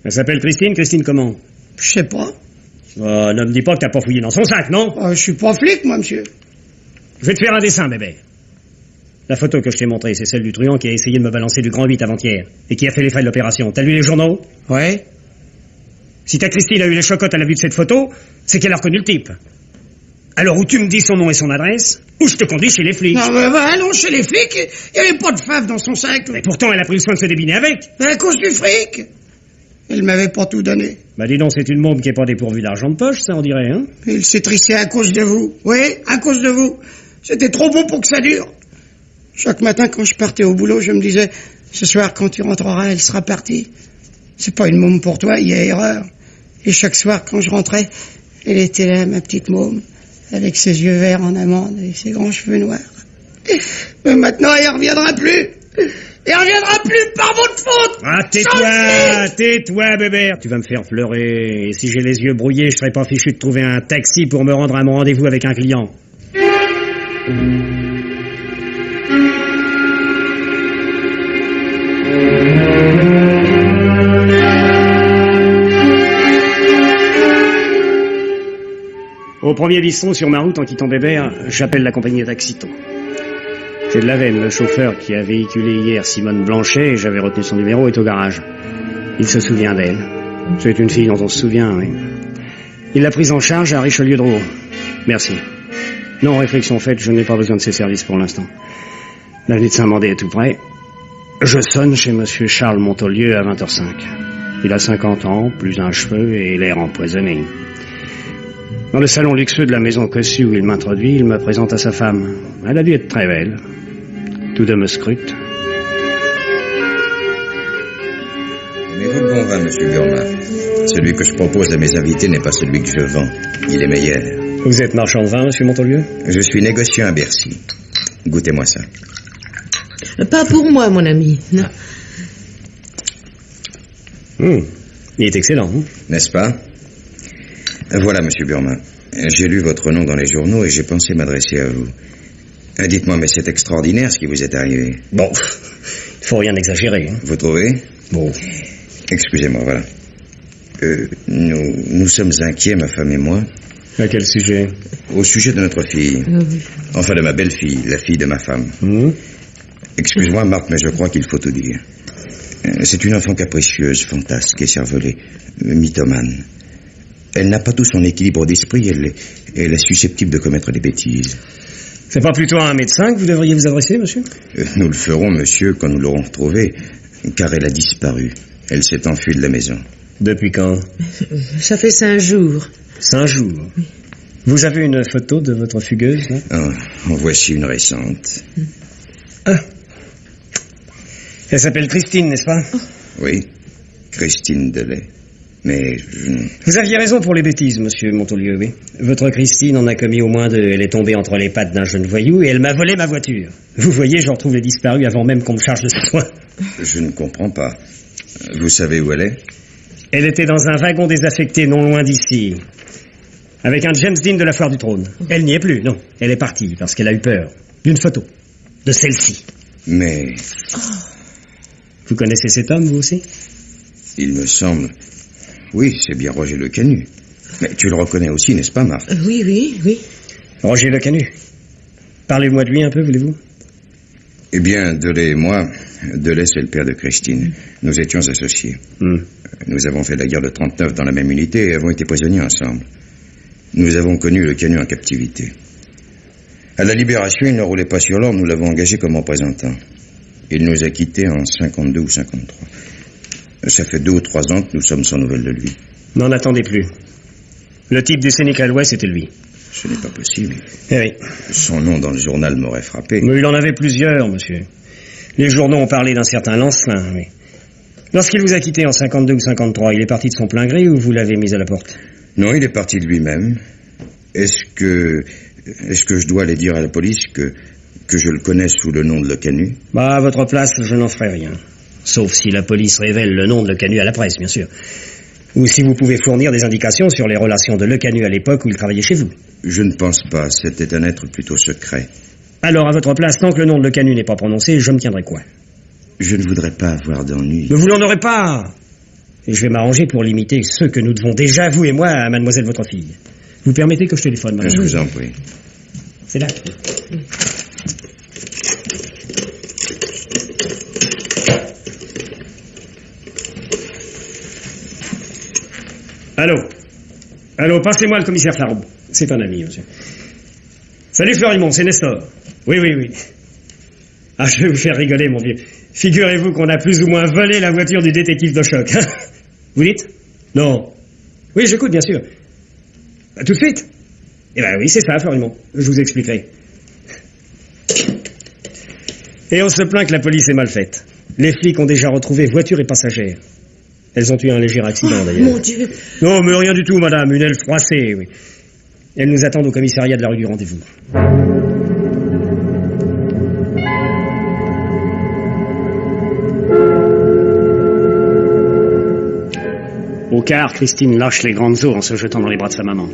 Elle s'appelle Christine? Christine comment? Je sais pas. Ne me dis pas que t'as pas fouillé dans son sac, non? Je suis pas flic, moi, monsieur. Je vais te faire un dessin, bébé. La photo que je t'ai montrée, c'est celle du truand qui a essayé de me balancer du grand 8 avant-hier et qui a fait les failles de l'opération. T'as lu les journaux? Ouais. Si ta Christine a eu les chocottes à la vue de cette photo, c'est qu'elle a reconnu le type. Alors, ou tu me dis son nom et son adresse, ou je te conduis chez les flics. Non, mais allons chez les flics. Il n'y avait pas de fave dans son sac. Mais pourtant, elle a pris le soin de se débiner avec. Mais à cause du fric. Elle m'avait pas tout donné. Bah dis donc, c'est une môme qui est pas dépourvue d'argent de poche, ça, on dirait, hein? Il s'est trissé à cause de vous. Oui, à cause de vous. C'était trop beau pour que ça dure. Chaque matin, quand je partais au boulot, je me disais, ce soir, quand tu rentreras, elle sera partie. C'est pas une môme pour toi, il y a erreur. Et chaque soir, quand je rentrais, elle était là, ma petite môme, avec ses yeux verts en amande et ses grands cheveux noirs. Mais maintenant, elle reviendra plus. Elle reviendra plus par votre faute. Ah, tais-toi, bébé. Tu vas me faire pleurer. Et si j'ai les yeux brouillés, je serais pas fichu de trouver un taxi pour me rendre à mon rendez-vous avec un client. Au premier bistrot sur ma route en quittant Bébert, j'appelle la compagnie de Taxiton. C'est de la veine, le chauffeur qui a véhiculé hier Simone Blanchet, et j'avais retenu son numéro, est au garage. Il se souvient d'elle. C'est une fille dont on se souvient, oui. Il l'a prise en charge à Richelieu-Drouot. Merci. Non, réflexion faite, je n'ai pas besoin de ses services pour l'instant. L'avenue de Saint-Mandé est tout près. Je sonne chez monsieur Charles Montolieu à 20h05. Il a 50 ans, plus un cheveu et l'air empoisonné. Dans le salon luxueux de la maison cossue où il m'introduit, il me présente à sa femme. Elle a dû être très belle. Tous deux me scrutent. Aimez-vous le bon vin, monsieur Burma? Celui que je propose à mes invités n'est pas celui que je vends. Il est meilleur. Vous êtes marchand de vin, monsieur Montolieu? Je suis négociant à Bercy. Goûtez-moi ça. Pas pour moi, mon ami. Non. Il est excellent. N'est-ce pas? Voilà, monsieur Burma. J'ai lu votre nom dans les journaux et j'ai pensé m'adresser à vous. Dites-moi, mais c'est extraordinaire ce qui vous est arrivé. Bon, il faut rien exagérer. Vous trouvez? Bon. Excusez-moi, voilà. Nous sommes inquiets, ma femme et moi. À quel sujet? Au sujet de notre fille. Enfin, de ma belle-fille, la fille de ma femme. Excuse-moi, Marthe, mais je crois qu'il faut tout dire. C'est une enfant capricieuse, fantasque et cervelée, mythomane. Elle n'a pas tout son équilibre d'esprit, elle est susceptible de commettre des bêtises. C'est pas plutôt à un médecin que vous devriez vous adresser, monsieur? Nous le ferons, monsieur, quand nous l'aurons retrouvée, car elle a disparu. Elle s'est enfuie de la maison. Depuis quand? Ça fait 5 jours. 5 jours? Vous avez une photo de votre fugueuse, là? En voici une récente. Elle s'appelle Christine, n'est-ce pas? Oui, Christine Delay. Mais Vous aviez raison pour les bêtises, monsieur Montolieu, oui. Votre Christine en a commis au moins 2. Elle est tombée entre les pattes d'un jeune voyou et elle m'a volé ma voiture. Vous voyez, je retrouve les disparus avant même qu'on me charge de soin. Je ne comprends pas. Vous savez où elle est? Elle était dans un wagon désaffecté non loin d'ici. Avec un James Dean de la Foire du Trône. Elle n'y est plus, non. Elle est partie parce qu'elle a eu peur. D'une photo. De celle-ci. Mais... Vous connaissez cet homme, vous aussi? Il me semble... Oui, c'est bien Roger Le Canu. Mais tu le reconnais aussi, n'est-ce pas, Marthe? Oui. Roger Le Canu. Parlez-moi de lui un peu, voulez-vous? Eh bien, Delay et moi... Delay, c'est le père de Christine. Nous étions associés. Nous avons fait la guerre de 39 dans la même unité et avons été prisonniers ensemble. Nous avons connu Le Canu en captivité. À la Libération, il ne roulait pas sur l'or, nous l'avons engagé comme représentant. Il nous a quittés en 52 ou 53. Ça fait 2 ou 3 ans que nous sommes sans nouvelles de lui. N'en attendez plus. Le type du Scénic Railway, c'était lui. Ce n'est pas possible. Eh oui. Son nom dans le journal m'aurait frappé. Mais il en avait plusieurs, monsieur. Les journaux ont parlé d'un certain Lancelin, oui. Lorsqu'il vous a quitté en 52 ou 53, il est parti de son plein gré ou vous l'avez mis à la porte? Non, il est parti de lui-même. Est-ce que je dois aller dire à la police que je le connais sous le nom de Le Canu? Bah, à votre place, je n'en ferai rien. Sauf si la police révèle le nom de Le Canu à la presse, bien sûr. Ou si vous pouvez fournir des indications sur les relations de Le Canu à l'époque où il travaillait chez vous. Je ne pense pas. C'était un être plutôt secret. Alors, à votre place, tant que le nom de Le Canu n'est pas prononcé, je me tiendrai quoi? Je ne voudrais pas avoir d'ennui. Mais vous n'en aurez pas! Et je vais m'arranger pour limiter ceux que nous devons déjà, vous et moi, à mademoiselle votre fille. Vous permettez que je téléphone, madame? Je vous en prie. C'est là. Allô, passez-moi le commissaire Flaroux. C'est un ami, monsieur. Salut Florimond, c'est Nestor. Oui. Ah, je vais vous faire rigoler, mon vieux. Figurez-vous qu'on a plus ou moins volé la voiture du détective de choc. Vous dites? Non. Oui, j'écoute, bien sûr. Tout de suite? Eh ben oui, c'est ça, Florimond. Je vous expliquerai. Et on se plaint que la police est mal faite. Les flics ont déjà retrouvé voiture et passagère. Elles ont eu un léger accident, d'ailleurs. Mon Dieu! Non, mais rien du tout, madame. Une aile froissée, oui. Elles nous attendent au commissariat de la rue du Rendez-vous. Au quart, Christine lâche les grandes eaux en se jetant dans les bras de sa maman.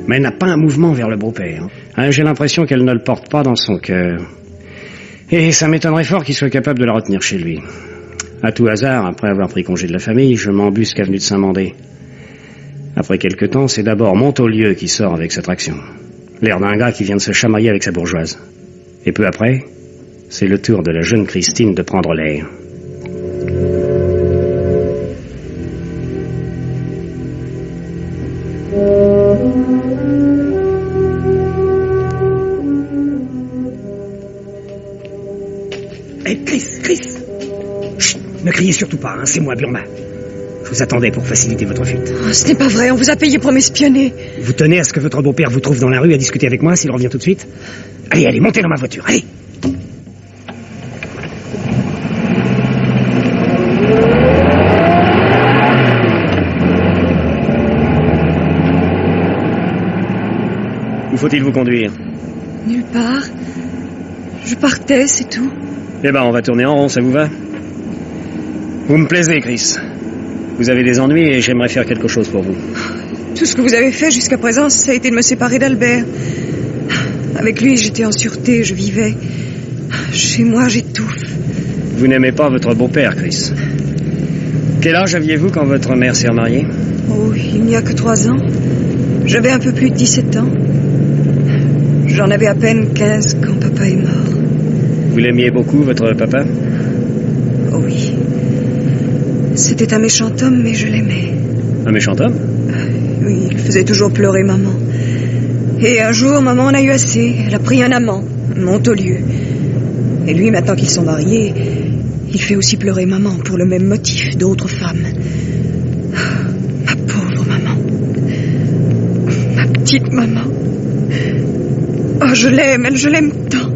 Mais elle n'a pas un mouvement vers le beau-père. J'ai l'impression qu'elle ne le porte pas dans son cœur. Et ça m'étonnerait fort qu'il soit capable de la retenir chez lui. À tout hasard, après avoir pris congé de la famille, je m'embusque avenue de Saint-Mandé. Après quelque temps, c'est d'abord Montaulieu qui sort avec cette action. L'air d'un gars qui vient de se chamailler avec sa bourgeoise. Et peu après, c'est le tour de la jeune Christine de prendre l'air. Chris Chut, ne criez surtout pas, hein, c'est moi, Burma. Je vous attendais pour faciliter votre fuite. Oh, ce n'est pas vrai, on vous a payé pour m'espionner. Vous tenez à ce que votre beau-père vous trouve dans la rue à discuter avec moi s'il revient tout de suite? Allez, montez dans ma voiture, allez! Où faut-il vous conduire? Nulle part. Je partais, c'est tout. Eh ben, on va tourner en rond, ça vous va? Vous me plaisez, Chris. Vous avez des ennuis et j'aimerais faire quelque chose pour vous. Tout ce que vous avez fait jusqu'à présent, ça a été de me séparer d'Albert. Avec lui, j'étais en sûreté, je vivais. Chez moi, j'étouffe. Vous n'aimez pas votre beau-père, Chris. Quel âge aviez-vous quand votre mère s'est remariée? Oh, il n'y a que 3 ans. J'avais un peu plus de 17 ans. J'en avais à peine 15 quand papa est mort. Vous l'aimiez beaucoup, votre papa? Oh oui. C'était un méchant homme, mais je l'aimais. Un méchant homme? Oui, il faisait toujours pleurer maman. Et un jour, maman en a eu assez. Elle a pris un amant, Montaulieu. Et lui, maintenant qu'ils sont mariés, il fait aussi pleurer maman pour le même motif d'autres femmes. Ma pauvre maman. Ma petite maman. Oh, je l'aime, je l'aime tant.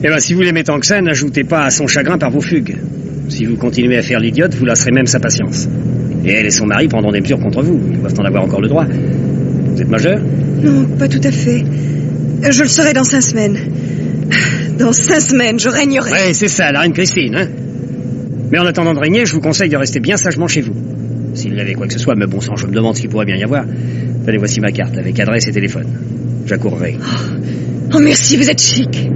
Eh ben, si vous l'aimez tant que ça, n'ajoutez pas à son chagrin par vos fugues. Si vous continuez à faire l'idiote, vous lasserez même sa patience. Et elle et son mari prendront des mesures contre vous. Ils doivent en avoir encore le droit. Vous êtes majeur? Non, pas tout à fait. Je le serai dans 5 semaines. Dans 5 semaines, je régnerai. Ouais, c'est ça, la reine Christine, hein. Mais en attendant de régner, je vous conseille de rester bien sagement chez vous. S'il y avait quoi que ce soit, mais bon sang, je me demande ce qu'il pourrait bien y avoir. Tenez, voici ma carte, avec adresse et téléphone. J'accourrai. Oh, merci, vous êtes chic.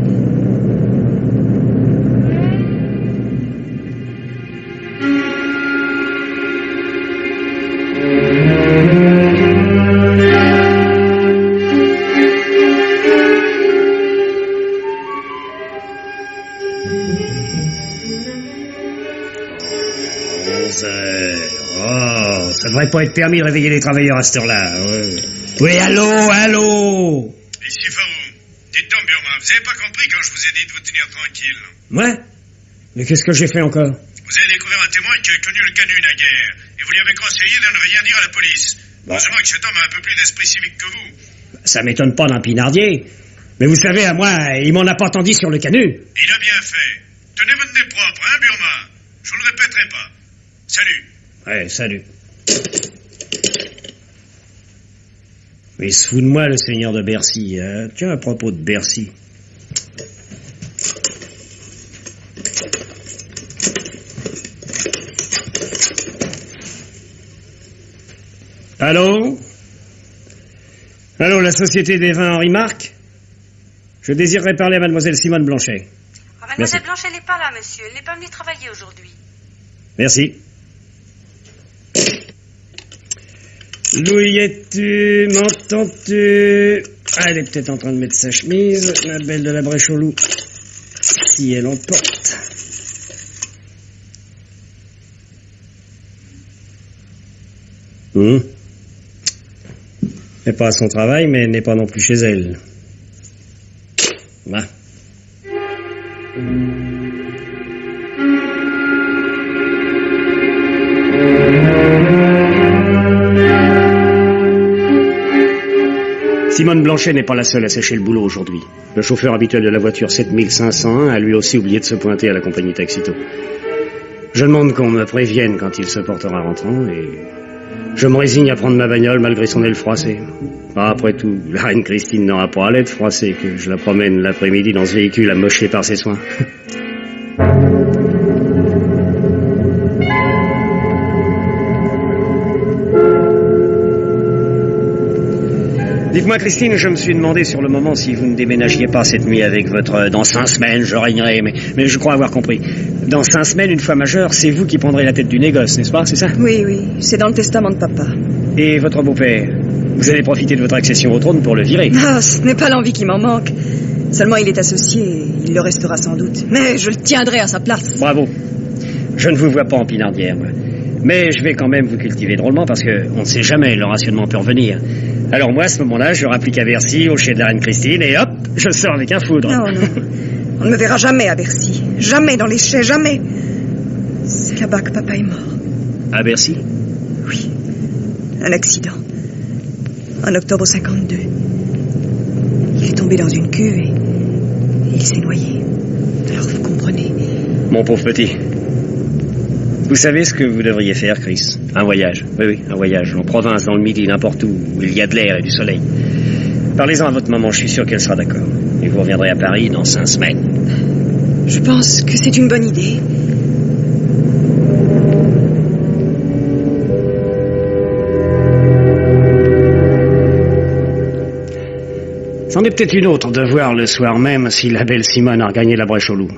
Ça devrait pas être permis de réveiller les travailleurs à cette heure-là. Oui, allô? Ici Farou. Dites donc, Burma, vous avez pas compris quand je vous ai dit de vous tenir tranquille? Ouais? Mais qu'est-ce que j'ai fait encore? Vous avez découvert un témoin qui a connu le Canu naguère, et vous lui avez conseillé de ne rien dire à la police. Heureusement que cet homme a un peu plus d'esprit civique que vous. Ça m'étonne pas d'un pinardier. Mais vous savez, à moi, il m'en a pas tant dit sur le canut. Il a bien fait. Tenez votre nez propre, hein, Burma? Je vous le répéterai pas. Salut. Ouais, salut. Mais il se fout de moi, le seigneur de Bercy. Hein. Tiens, à propos de Bercy. Allô? Allô, la Société des Vins Henri Marc? Je désirerais parler à mademoiselle Simone Blanchet. Oh, mademoiselle Blanchet n'est pas là, monsieur. Elle n'est pas venue travailler aujourd'hui. Merci. Louillette-tu, m'entends-tu? Elle est peut-être en train de mettre sa chemise, la belle de la Brèche au Loup. Si elle emporte. Elle n'est pas à son travail, mais elle n'est pas non plus chez elle. Va. Simone Blanchet n'est pas la seule à sécher le boulot aujourd'hui. Le chauffeur habituel de la voiture 7501 a lui aussi oublié de se pointer à la compagnie Taxito. Je demande qu'on me prévienne quand il se portera rentrant et je me résigne à prendre ma bagnole malgré son aile froissée. Après tout, la reine Christine n'aura pas à l'être froissée que je la promène l'après-midi dans ce véhicule amoché par ses soins. Dites-moi, Christine, je me suis demandé sur le moment si vous ne déménagiez pas cette nuit avec votre « dans 5 semaines, je régnerai », mais je crois avoir compris. Dans 5 semaines, une fois majeur, c'est vous qui prendrez la tête du négoce, n'est-ce pas, c'est ça? Oui, c'est dans le testament de papa. Et votre beau-père? Vous allez profiter de votre accession au trône pour le virer? Ah, ce n'est pas l'envie qui m'en manque. Seulement, il est associé et il le restera sans doute. Mais je le tiendrai à sa place. Bravo. Je ne vous vois pas en pinardière, moi. Mais je vais quand même vous cultiver drôlement parce que on ne sait jamais, le rationnement peut revenir. Alors moi, à ce moment-là, je rapplique à Bercy, au chai de la reine Christine, et hop, je sors avec un foudre. Non. On ne me verra jamais à Bercy. Jamais dans les chais, jamais. C'est là-bas que papa est mort. À Bercy? Oui. Un accident. En octobre 52. Il est tombé dans une cuve et il s'est noyé. Alors vous comprenez. Mon pauvre petit. Vous savez ce que vous devriez faire, Chris? Un voyage. Oui, un voyage. En province, dans le Midi, n'importe où il y a de l'air et du soleil. Parlez-en à votre maman, je suis sûr qu'elle sera d'accord. Et vous reviendrez à Paris dans 5 semaines. Je pense que c'est une bonne idée. C'en est peut-être une autre de voir le soir même si la belle Simone a regagné la Brèche au Loup.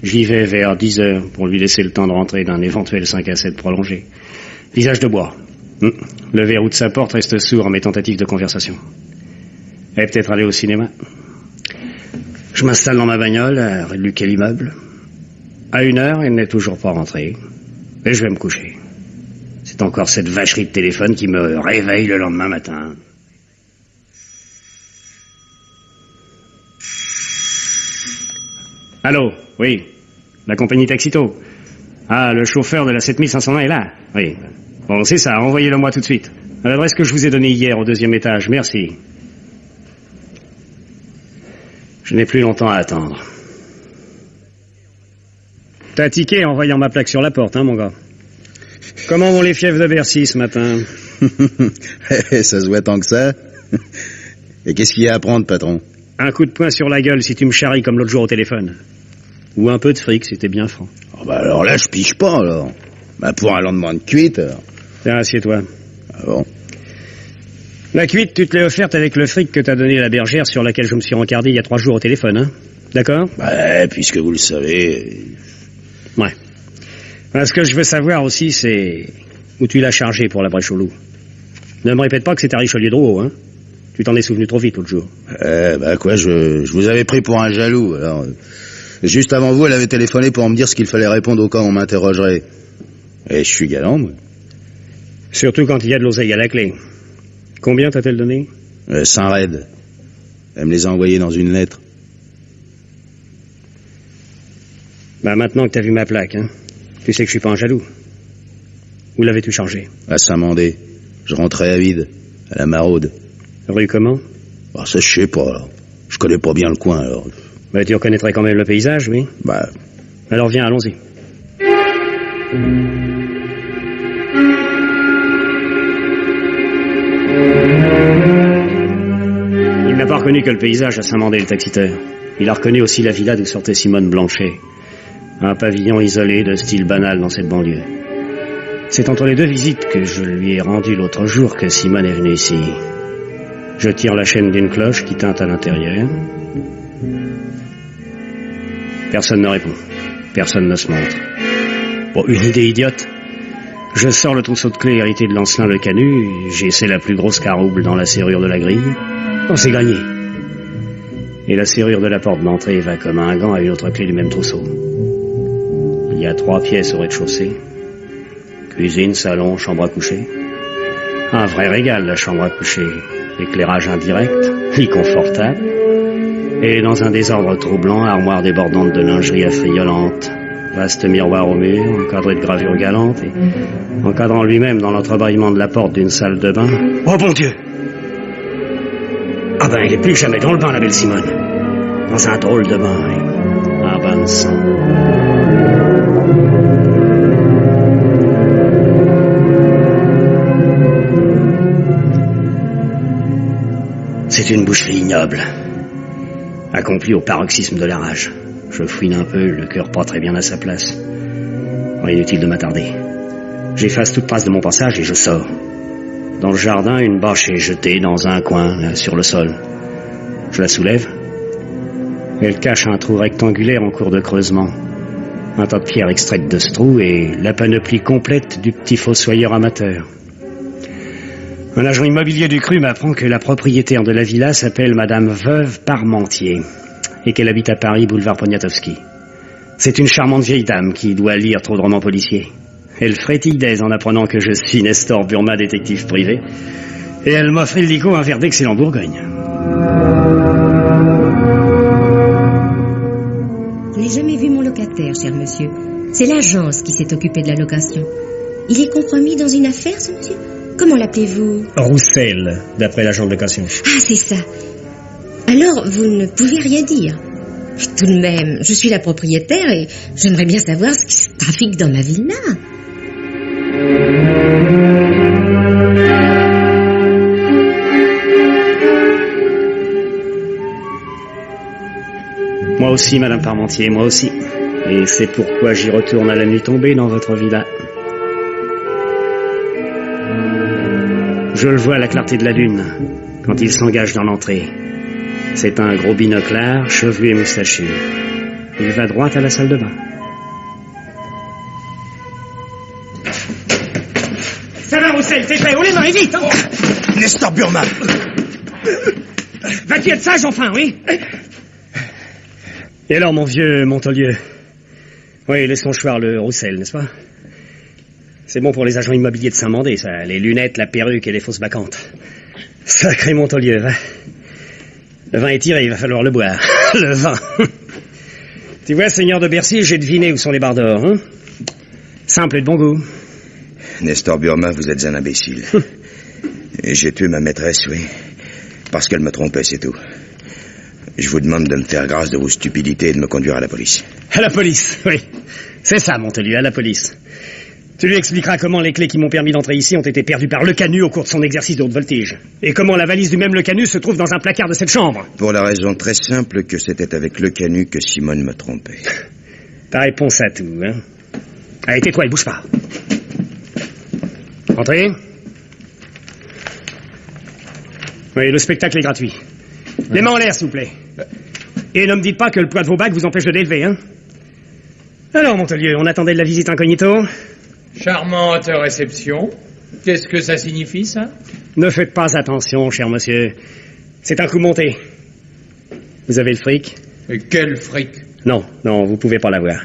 J'y vais vers 10 heures pour lui laisser le temps de rentrer d'un éventuel 5 à 7 prolongé. Visage de bois. Le verrou de sa porte reste sourd à mes tentatives de conversation. Elle est peut-être allée au cinéma. Je m'installe dans ma bagnole, à quel immeuble. À 1 heure, elle n'est toujours pas rentrée. Et je vais me coucher. C'est encore cette vacherie de téléphone qui me réveille le lendemain matin. Allô? Oui. La compagnie Taxito. Ah, le chauffeur de la 7501 est là? Oui. Bon, c'est ça, envoyez-le moi tout de suite. À l'adresse que je vous ai donnée hier au 2e étage, merci. Je n'ai plus longtemps à attendre. T'as tiqué en voyant ma plaque sur la porte, hein, mon gars? Comment vont les fièvres de Bercy ce matin? Ça se voit tant que ça. Et qu'est-ce qu'il y a à prendre, patron? Un coup de poing sur la gueule si tu me charries comme l'autre jour au téléphone. Ou un peu de fric, c'était bien franc. Oh bah alors là, je pige pas, alors. Bah pour un lendemain de cuite, alors. Tiens, assieds-toi. Ah bon? La cuite, tu te l'as offerte avec le fric que t'as donné à la bergère sur laquelle je me suis rencardé il y a 3 jours au téléphone, hein? D'accord? Ouais, puisque vous le savez... Ouais. Ben, ce que je veux savoir aussi, c'est où tu l'as chargé pour la Brèche au Loup. Ne me répète pas que c'était à Richelieu-Drouot, hein? Tu t'en es souvenu trop vite l'autre jour. Bah quoi, je vous avais pris pour un jaloux, alors... Juste avant vous, elle avait téléphoné pour me dire ce qu'il fallait répondre au cas où on m'interrogerait. Et je suis galant, moi. Surtout quand il y a de l'oseille à la clé. Combien t'a-t-elle donné? 100 raids. Elle me les a envoyés dans une lettre. Bah maintenant que t'as vu ma plaque, hein, tu sais que je suis pas un jaloux. Où l'avais-tu chargé? À Saint-Mandé. Je rentrais à vide, à la maraude. Rue comment? Bah, ça, je sais pas, alors. Je connais pas bien le coin, alors. Bah, tu reconnaîtrais quand même le paysage, oui? Bah... Alors viens, allons-y. Il n'a pas reconnu que le paysage à Saint-Mandé, le taxiteur. Il a reconnu aussi la villa d'où sortait Simone Blanchet. Un pavillon isolé de style banal dans cette banlieue. C'est entre les deux visites que je lui ai rendues l'autre jour que Simone est venue ici. Je tire la chaîne d'une cloche qui tinte à l'intérieur. Personne ne répond. Personne ne se montre. Bon, une idée idiote. Je sors le trousseau de clés hérité de Lancelin le Canut, j'essaie la plus grosse carouble dans la serrure de la grille. On s'est gagné. Et la serrure de la porte d'entrée va comme un gant à une autre clé du même trousseau. Il y a 3 pièces au rez-de-chaussée. Cuisine, salon, chambre à coucher. Un vrai régal, la chambre à coucher. Éclairage indirect, lit confortable. Et dans un désordre troublant, armoire débordante de lingerie affriolante. Vaste miroir au mur, encadré de gravures galantes et encadrant lui-même dans l'entrebâillement de la porte d'une salle de bain. Oh bon Dieu! Ah ben, il est plus jamais dans le bain, la belle Simone. Dans un drôle de bain, oui. Un bain de sang. C'est une boucherie ignoble, accomplie au paroxysme de la rage. Je fouine un peu, le cœur pas très bien à sa place. Inutile de m'attarder. J'efface toute trace de mon passage et je sors. Dans le jardin, une bâche est jetée dans un coin, là, sur le sol. Je la soulève. Elle cache un trou rectangulaire en cours de creusement. Un tas de pierres extraites de ce trou et la panoplie complète du petit fossoyeur amateur. Un agent immobilier du cru m'apprend que la propriétaire de la villa s'appelle Madame Veuve Parmentier et qu'elle habite à Paris, boulevard Poniatowski. C'est une charmante vieille dame qui doit lire trop de romans policiers. Elle frétille d'aise en apprenant que je suis Nestor Burma, détective privé, et elle m'offre illico un verre d'excellent Bourgogne. Je n'ai jamais vu mon locataire, cher monsieur. C'est l'agence qui s'est occupée de la location. Il est compromis dans une affaire, ce monsieur? Comment l'appelez-vous? Roussel, d'après l'agent de location. Ah, c'est ça. Alors, vous ne pouvez rien dire. Tout de même, je suis la propriétaire et j'aimerais bien savoir ce qui se trafique dans ma villa. Moi aussi, Madame Parmentier, moi aussi. Et c'est pourquoi j'y retourne à la nuit tombée dans votre villa. Je le vois à la clarté de la lune, quand il s'engage dans l'entrée. C'est un gros binoclard, chevelu et moustachu. Il va droit à la salle de bain. Ça va, Roussel, t'es prêt? On les mains, vite, hein. Nestor Burma. Vas-tu être sage, enfin, oui? Et alors, mon vieux Montolieu? Oui, laissons choir le Roussel, n'est-ce pas? C'est bon pour les agents immobiliers de Saint-Mandé, ça. Les lunettes, la perruque et les fausses bacchantes. Sacré Montolieu, va. Le vin est tiré, il va falloir le boire. Le vin. Tu vois, seigneur de Bercy, j'ai deviné où sont les barres d'or, hein? Simple et de bon goût. Nestor Burma, vous êtes un imbécile. Et j'ai tué ma maîtresse, oui. Parce qu'elle me trompait, c'est tout. Je vous demande de me faire grâce de vos stupidités et de me conduire à la police. À la police, oui. C'est ça, Montelieu, à la police. Tu lui expliqueras comment les clés qui m'ont permis d'entrer ici ont été perdues par Le Canut au cours de son exercice de haute voltige. Et comment la valise du même Le Canut se trouve dans un placard de cette chambre. Pour la raison très simple que c'était avec Le Canut que Simone me trompait. Ta réponse à tout, hein? Allez, tais-toi et bouge pas. Entrez. Oui, le spectacle est gratuit. Les mains en l'air, s'il vous plaît. Et ne me dites pas que le poids de vos bagues vous empêche de l'élever, hein? Alors, Montelieu, on attendait de la visite incognito? Charmante réception. Qu'est-ce que ça signifie, ça? Ne faites pas attention, cher monsieur. C'est un coup monté. Vous avez le fric? Et quel fric? Non, vous pouvez pas l'avoir.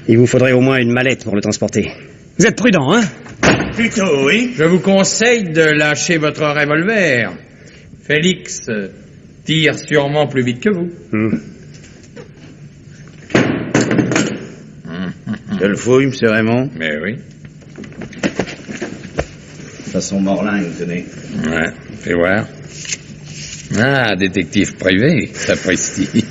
Il vous faudrait au moins une mallette pour le transporter. Vous êtes prudent, hein? Plutôt, oui. Je vous conseille de lâcher votre revolver. Félix tire sûrement plus vite que vous. Quelle fouille, monsieur Raymond? Mais oui. façon morlingue, tenez. Ouais, fais voir. Ah, détective privé, sapristi.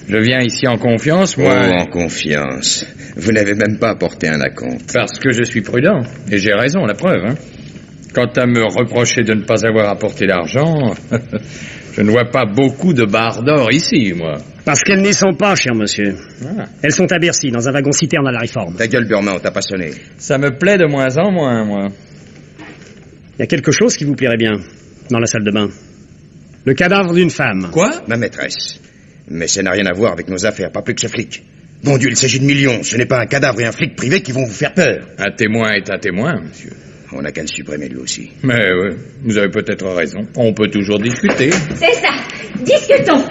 Je viens ici en confiance, moi. Oh, en confiance. Vous n'avez même pas apporté un acompte. Parce que je suis prudent. Et j'ai raison, la preuve, hein. Quant à me reprocher de ne pas avoir apporté l'argent, je ne vois pas beaucoup de barres d'or ici, moi. Parce qu'elles n'y sont pas, cher monsieur. Ah. Elles sont à Bercy, dans un wagon-citerne à la Réforme. Ta gueule, Burma, on t'a pas sonné. Ça me plaît de moins en moins, moi. Il y a quelque chose qui vous plairait bien, dans la salle de bain. Le cadavre d'une femme. Quoi? Ma maîtresse. Mais ça n'a rien à voir avec nos affaires, pas plus que ce flic. Bon Dieu, il s'agit de millions. Ce n'est pas un cadavre et un flic privé qui vont vous faire peur. Un témoin est un témoin, monsieur. On n'a qu'à le supprimer lui aussi. Mais oui, vous avez peut-être raison. On peut toujours discuter. C'est ça. Discutons.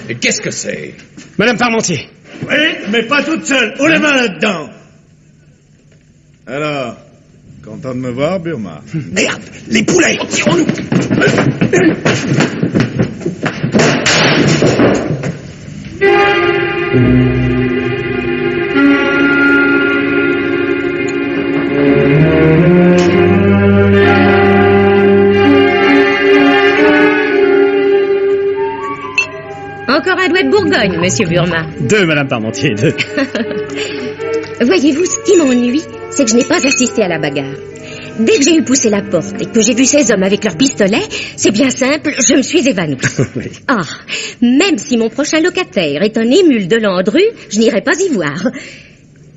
Et qu'est-ce que c'est? Madame Parmentier. Oui, mais pas toute seule. Où les mains là-dedans? Alors, content de me voir, Burma? Merde, les poulets, tirons-nous. Encore un doigt de Bourgogne, monsieur Burma. 2, Madame Parmentier, 2. Voyez-vous, ce qui m'ennuie, c'est que je n'ai pas assisté à la bagarre. Dès que j'ai eu poussé la porte et que j'ai vu ces hommes avec leurs pistolets, c'est bien simple, je me suis évanouie. Oui. Ah, même si mon prochain locataire est un émule de Landru, je n'irai pas y voir.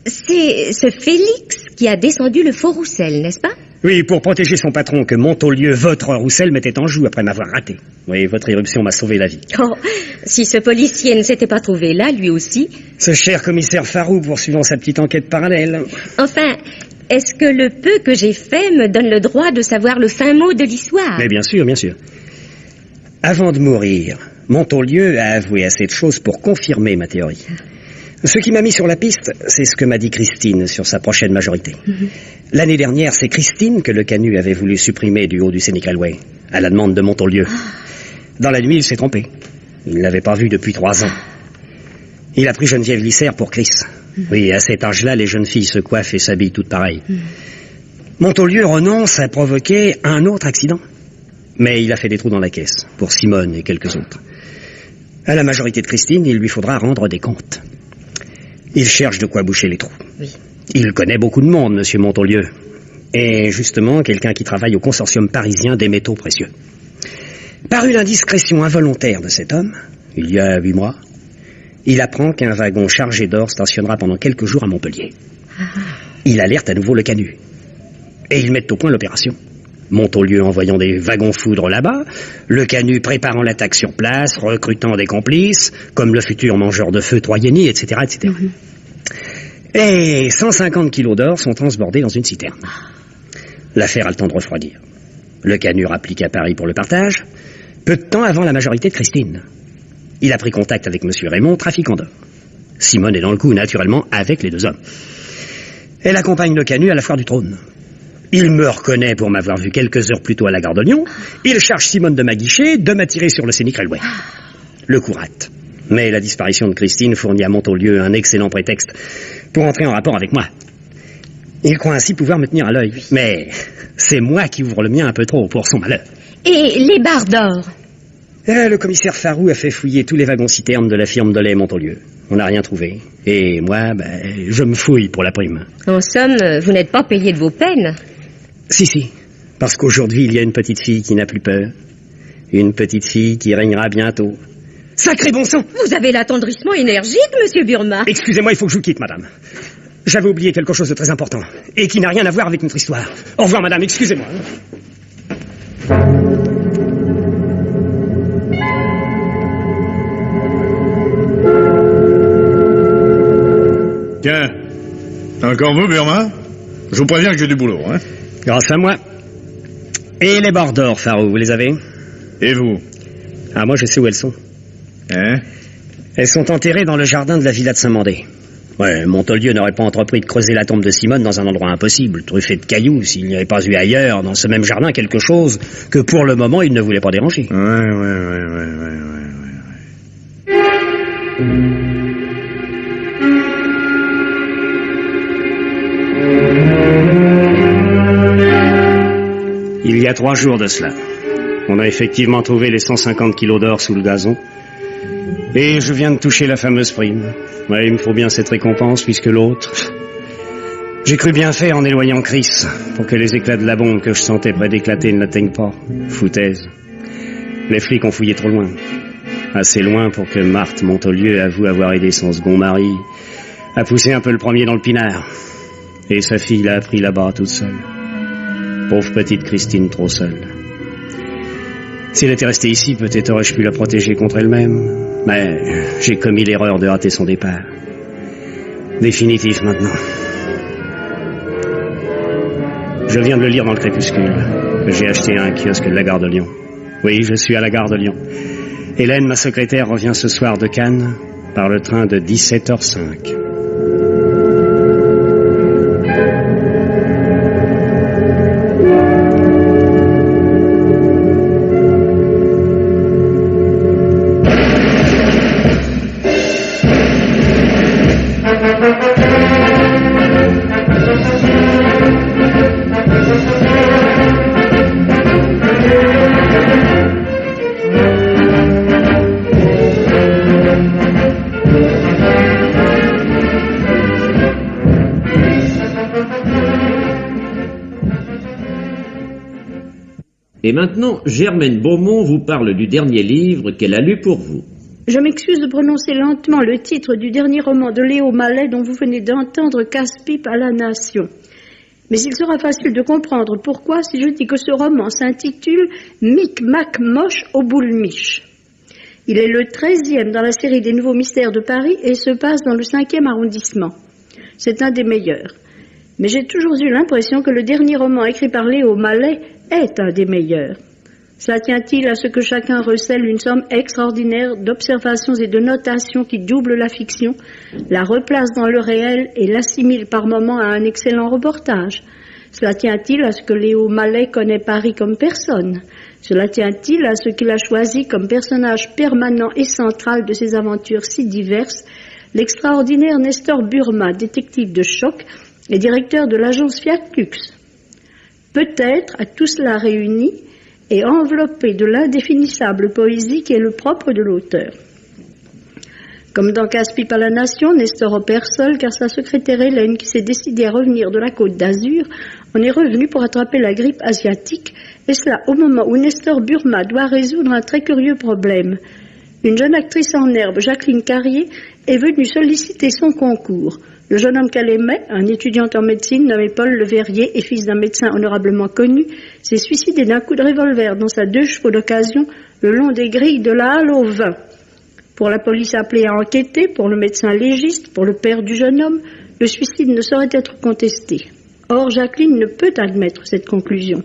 C'est ce Félix qui a descendu le faux Roussel, n'est-ce pas? Oui, pour protéger son patron que Montaulieu, votre Roussel, mettait en joue après m'avoir raté. Oui, votre irruption m'a sauvé la vie. Oh, si ce policier ne s'était pas trouvé là, lui aussi... Ce cher commissaire Farou poursuivant sa petite enquête parallèle. Enfin, est-ce que le peu que j'ai fait me donne le droit de savoir le fin mot de l'histoire? Mais bien sûr, bien sûr. Avant de mourir, Montaulieu a avoué assez de choses pour confirmer ma théorie. Ce qui m'a mis sur la piste, c'est ce que m'a dit Christine sur sa prochaine majorité. L'année dernière, c'est Christine que le Canut avait voulu supprimer du haut du Scénic Railway, à la demande de Montaulieu. Dans la nuit, il s'est trompé. Il ne l'avait pas vu depuis 3 ans. Il a pris Geneviève Lisser pour Chris. Oui, à cet âge-là, les jeunes filles se coiffent et s'habillent toutes pareilles. Montaulieu renonce à provoquer un autre accident. Mais il a fait des trous dans la caisse, pour Simone et quelques autres. À la majorité de Christine, il lui faudra rendre des comptes. Il cherche de quoi boucher les trous. Oui. Il connaît beaucoup de monde, monsieur Montaulieu. Et justement, quelqu'un qui travaille au consortium parisien des métaux précieux. Par une indiscrétion involontaire de cet homme, il y a 8 mois, il apprend qu'un wagon chargé d'or stationnera pendant quelques jours à Montpellier. Il alerte à nouveau le Canut. Et ils mettent au point l'opération. Montaulieu envoyant des wagons foudres là-bas, le Canut préparant l'attaque sur place, recrutant des complices, comme le futur mangeur de feu Troyeni, etc., etc. Et 150 kilos d'or sont transbordés dans une citerne. L'affaire a le temps de refroidir. Le Canut rapplique à Paris pour le partage, peu de temps avant la majorité de Christine. Il a pris contact avec M. Raymond, trafiquant d'or. Simone est dans le coup, naturellement, avec les 2 hommes. Elle accompagne le Canut à la foire du Trône. Il me reconnaît pour m'avoir vu quelques heures plus tôt à la gare de Lyon. Il charge Simone de m'aguicher, de m'attirer sur le Scénic Railway. Le coup rate. Mais la disparition de Christine fournit à Montaulieu un excellent prétexte pour entrer en rapport avec moi. Il croit ainsi pouvoir me tenir à l'œil. Mais c'est moi qui ouvre le mien un peu trop pour son malheur. Et les barres d'or? Le commissaire Farou a fait fouiller tous les wagons-citernes de la firme Dolay Montaulieu. On n'a rien trouvé. Et moi, je me fouille pour la prime. En somme, vous n'êtes pas payé de vos peines? Si. Parce qu'aujourd'hui, il y a une petite fille qui n'a plus peur. Une petite fille qui régnera bientôt. Sacré bon sang! Vous avez l'attendrissement énergique, monsieur Burma. Excusez-moi, il faut que je vous quitte, madame. J'avais oublié quelque chose de très important. Et qui n'a rien à voir avec notre histoire. Au revoir, madame, excusez-moi. Tiens, encore vous, Burma? Je vous préviens que j'ai du boulot, hein? Grâce à moi. Et les barres d'or, Farou, vous les avez? Et vous? Ah, moi, je sais où elles sont. Hein? Elles sont enterrées dans le jardin de la villa de Saint-Mandé. Ouais, Montaulieu n'aurait pas entrepris de creuser la tombe de Simone dans un endroit impossible, truffé de cailloux, s'il n'y avait pas eu ailleurs, dans ce même jardin, quelque chose que pour le moment, il ne voulait pas déranger. Ouais. Il y a 3 jours de cela. On a effectivement trouvé les 150 kilos d'or sous le gazon. Et je viens de toucher la fameuse prime. Ouais, il me faut bien cette récompense, puisque l'autre... J'ai cru bien faire en éloignant Chris, pour que les éclats de la bombe que je sentais près d'éclater ne l'atteignent pas. Foutaise. Les flics ont fouillé trop loin. Assez loin pour que Marthe Montolieu avoue avoir aidé son second mari à pousser un peu le premier dans le pinard. Et sa fille l'a appris là-bas toute seule. Pauvre petite Christine, trop seule. Si elle était restée ici, peut-être aurais-je pu la protéger contre elle-même. Mais j'ai commis l'erreur de rater son départ. Définitif maintenant. Je viens de le lire dans le crépuscule, que j'ai acheté à un kiosque de la gare de Lyon. Oui, je suis à la gare de Lyon. Hélène, ma secrétaire, revient ce soir de Cannes par le train de 17h05. Et maintenant, Germaine Beaumont vous parle du dernier livre qu'elle a lu pour vous. Je m'excuse de prononcer lentement le titre du dernier roman de Léo Mallet dont vous venez d'entendre casse-pipe à la nation. Mais il sera facile de comprendre pourquoi si je dis que ce roman s'intitule Mic-Mac Moche au boule-miche. Il est le 13e dans la série des Nouveaux Mystères de Paris et se passe dans le 5e arrondissement. C'est un des meilleurs. Mais j'ai toujours eu l'impression que le dernier roman écrit par Léo Mallet est un des meilleurs. Cela tient-il à ce que chacun recèle une somme extraordinaire d'observations et de notations qui doublent la fiction, la replace dans le réel et l'assimile par moments à un excellent reportage? Cela tient-il à ce que Léo Mallet connaît Paris comme personne? Cela tient-il à ce qu'il a choisi comme personnage permanent et central de ses aventures si diverses, l'extraordinaire Nestor Burma, détective de choc et directeur de l'agence Fiat Lux? Peut-être, à tout cela réuni et enveloppé de l'indéfinissable poésie qui est le propre de l'auteur. Comme dans Casse-pipe à la nation, Nestor opère seul car sa secrétaire Hélène, qui s'est décidée à revenir de la Côte d'Azur, en est revenue pour attraper la grippe asiatique, et cela au moment où Nestor Burma doit résoudre un très curieux problème. Une jeune actrice en herbe, Jacqueline Carrier, est venue solliciter son concours. Le jeune homme qu'elle aimait, un étudiant en médecine nommé Paul Le Verrier et fils d'un médecin honorablement connu, s'est suicidé d'un coup de revolver dans sa 2 chevaux d'occasion le long des grilles de la halle au vin. Pour la police appelée à enquêter, pour le médecin légiste, pour le père du jeune homme, le suicide ne saurait être contesté. Or, Jacqueline ne peut admettre cette conclusion.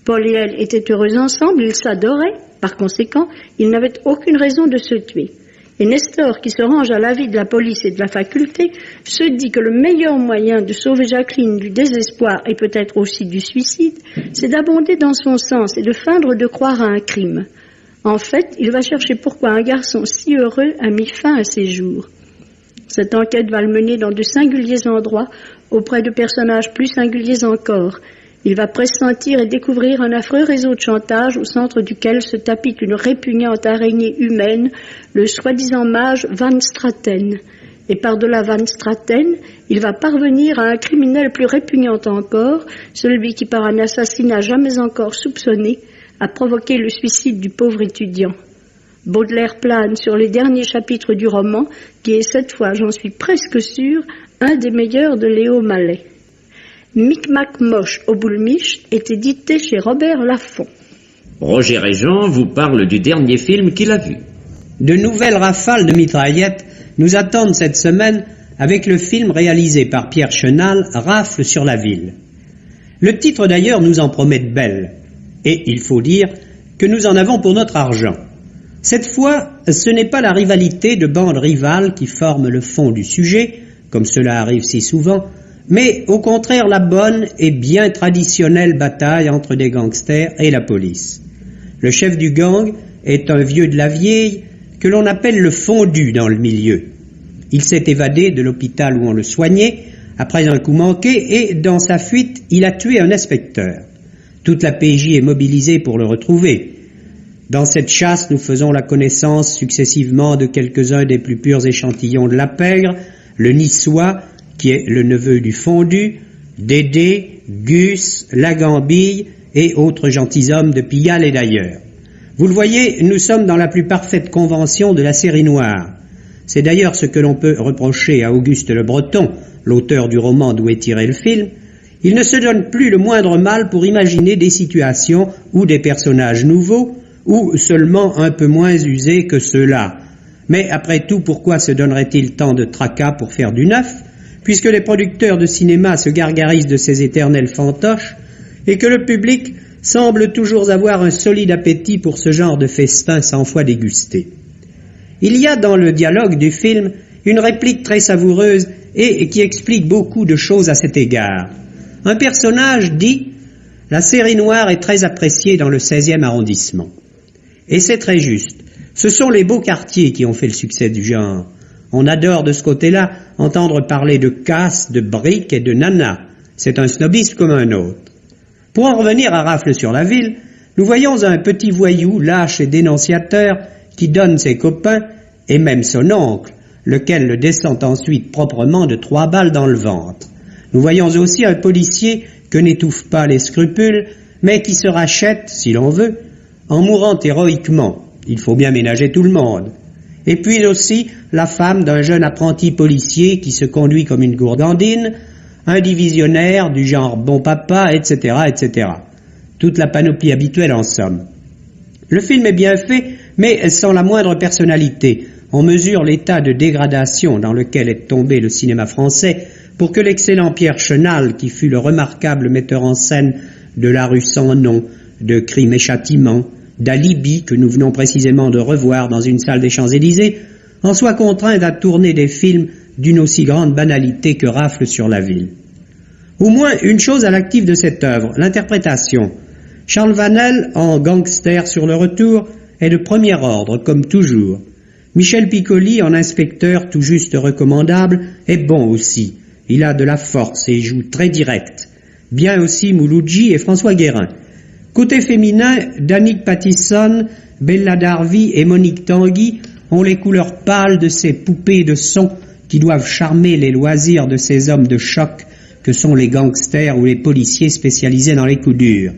Paul et elle étaient heureux ensemble, ils s'adoraient, par conséquent, ils n'avaient aucune raison de se tuer. Et Nestor, qui se range à l'avis de la police et de la faculté, se dit que le meilleur moyen de sauver Jacqueline du désespoir et peut-être aussi du suicide, c'est d'abonder dans son sens et de feindre de croire à un crime. En fait, il va chercher pourquoi un garçon si heureux a mis fin à ses jours. Cette enquête va le mener dans de singuliers endroits, auprès de personnages plus singuliers encore. Il va pressentir et découvrir un affreux réseau de chantage au centre duquel se tapit une répugnante araignée humaine, le soi-disant mage Van Straten. Et par-delà Van Straten, il va parvenir à un criminel plus répugnant encore, celui qui par un assassinat jamais encore soupçonné a provoqué le suicide du pauvre étudiant. Baudelaire plane sur les derniers chapitres du roman, qui est cette fois, j'en suis presque sûre, un des meilleurs de Léo Mallet. Mic-Mac Moche au boule-miche est édité chez Robert Laffont. Roger Régent vous parle du dernier film qu'il a vu. De nouvelles rafales de mitraillettes nous attendent cette semaine avec le film réalisé par Pierre Chenal, Rafle sur la ville. Le titre d'ailleurs nous en promet de belles. Et il faut dire que nous en avons pour notre argent. Cette fois, ce n'est pas la rivalité de bandes rivales qui forme le fond du sujet, comme cela arrive si souvent, mais au contraire la bonne et bien traditionnelle bataille entre des gangsters et la police. Le chef du gang est un vieux de la vieille que l'on appelle le fondu dans le milieu. Il s'est évadé de l'hôpital où on le soignait après un coup manqué et dans sa fuite, il a tué un inspecteur. Toute la PJ est mobilisée pour le retrouver. Dans cette chasse, nous faisons la connaissance successivement de quelques-uns des plus purs échantillons de la pègre, le Niçois, qui est le neveu du fondu, Dédé, Gus, la Gambille et autres gentilshommes de Pigalle et d'ailleurs. Vous le voyez, nous sommes dans la plus parfaite convention de la série noire. C'est d'ailleurs ce que l'on peut reprocher à Auguste Le Breton, l'auteur du roman d'où est tiré le film. Il ne se donne plus le moindre mal pour imaginer des situations ou des personnages nouveaux, ou seulement un peu moins usés que ceux-là. Mais après tout, pourquoi se donnerait-il tant de tracas pour faire du neuf, puisque les producteurs de cinéma se gargarisent de ces éternels fantoches, et que le public semble toujours avoir un solide appétit pour ce genre de festin 100 fois dégusté. Il y a dans le dialogue du film une réplique très savoureuse et qui explique beaucoup de choses à cet égard. Un personnage dit « La série noire est très appréciée dans le 16e arrondissement ». Et c'est très juste. Ce sont les beaux quartiers qui ont fait le succès du genre. On adore de ce côté-là entendre parler de casse, de briques et de nana. C'est un snobisme comme un autre. Pour en revenir à Rafle sur la ville, nous voyons un petit voyou lâche et dénonciateur qui donne ses copains, et même son oncle, lequel le descend ensuite proprement de 3 balles dans le ventre. Nous voyons aussi un policier que n'étouffent pas les scrupules, mais qui se rachète, si l'on veut, en mourant héroïquement. Il faut bien ménager tout le monde. Et puis aussi la femme d'un jeune apprenti policier qui se conduit comme une gourgandine, un divisionnaire du genre bon papa, etc., etc. Toute la panoplie habituelle en somme. Le film est bien fait, mais sans la moindre personnalité. On mesure l'état de dégradation dans lequel est tombé le cinéma français pour que l'excellent Pierre Chenal, qui fut le remarquable metteur en scène de La rue sans nom, de Crime et Châtiment, d'Alibi, que nous venons précisément de revoir dans une salle des Champs-Élysées, en soit contraint à tourner des films d'une aussi grande banalité que Rafle sur la ville. Au moins une chose à l'actif de cette œuvre, l'interprétation. Charles Vanel, en gangster sur le retour, est de premier ordre, comme toujours. Michel Piccoli, en inspecteur tout juste recommandable, est bon aussi. Il a de la force et joue très direct. Bien aussi Mouloudji et François Guérin. Côté féminin, Danick Pattison, Bella Darby et Monique Tanguy ont les couleurs pâles de ces poupées de son qui doivent charmer les loisirs de ces hommes de choc que sont les gangsters ou les policiers spécialisés dans les coups durs.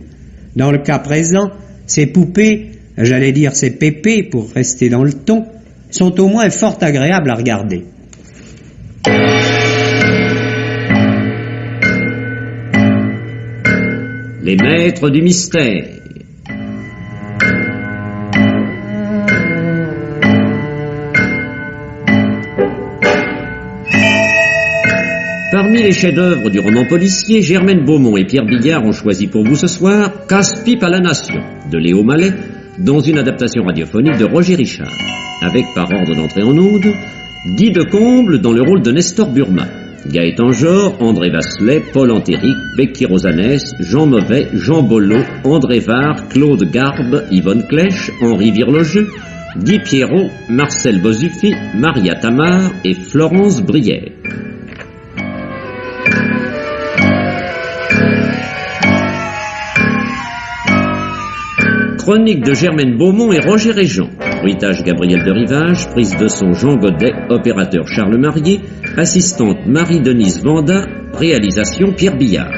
Dans le cas présent, ces poupées, j'allais dire ces pépés pour rester dans le ton, sont au moins fort agréables à regarder. Les maîtres du mystère. Parmi les chefs-d'œuvre du roman policier, Germaine Beaumont et Pierre Billard ont choisi pour vous ce soir Casse-pipe à la Nation de Léo Mallet dans une adaptation radiophonique de Roger Richard, avec par ordre d'entrée en onde Guy Decomble dans le rôle de Nestor Burma, Gaëtan Jor, André Vasselet, Paul Antéric, Becky Rosanès, Jean Mauvais, Jean Bollot, André Var, Claude Garbe, Yvonne Clèche, Henri Virlogeux, Guy Pierrot, Marcel Bozuffi, Maria Tamar et Florence Brière. Chronique de Germaine Beaumont et Roger Régent. Bruitage Gabriel de Rivage, prise de son Jean Godet, opérateur Charles Marié, assistante Marie-Denise Vanda, réalisation Pierre Billard.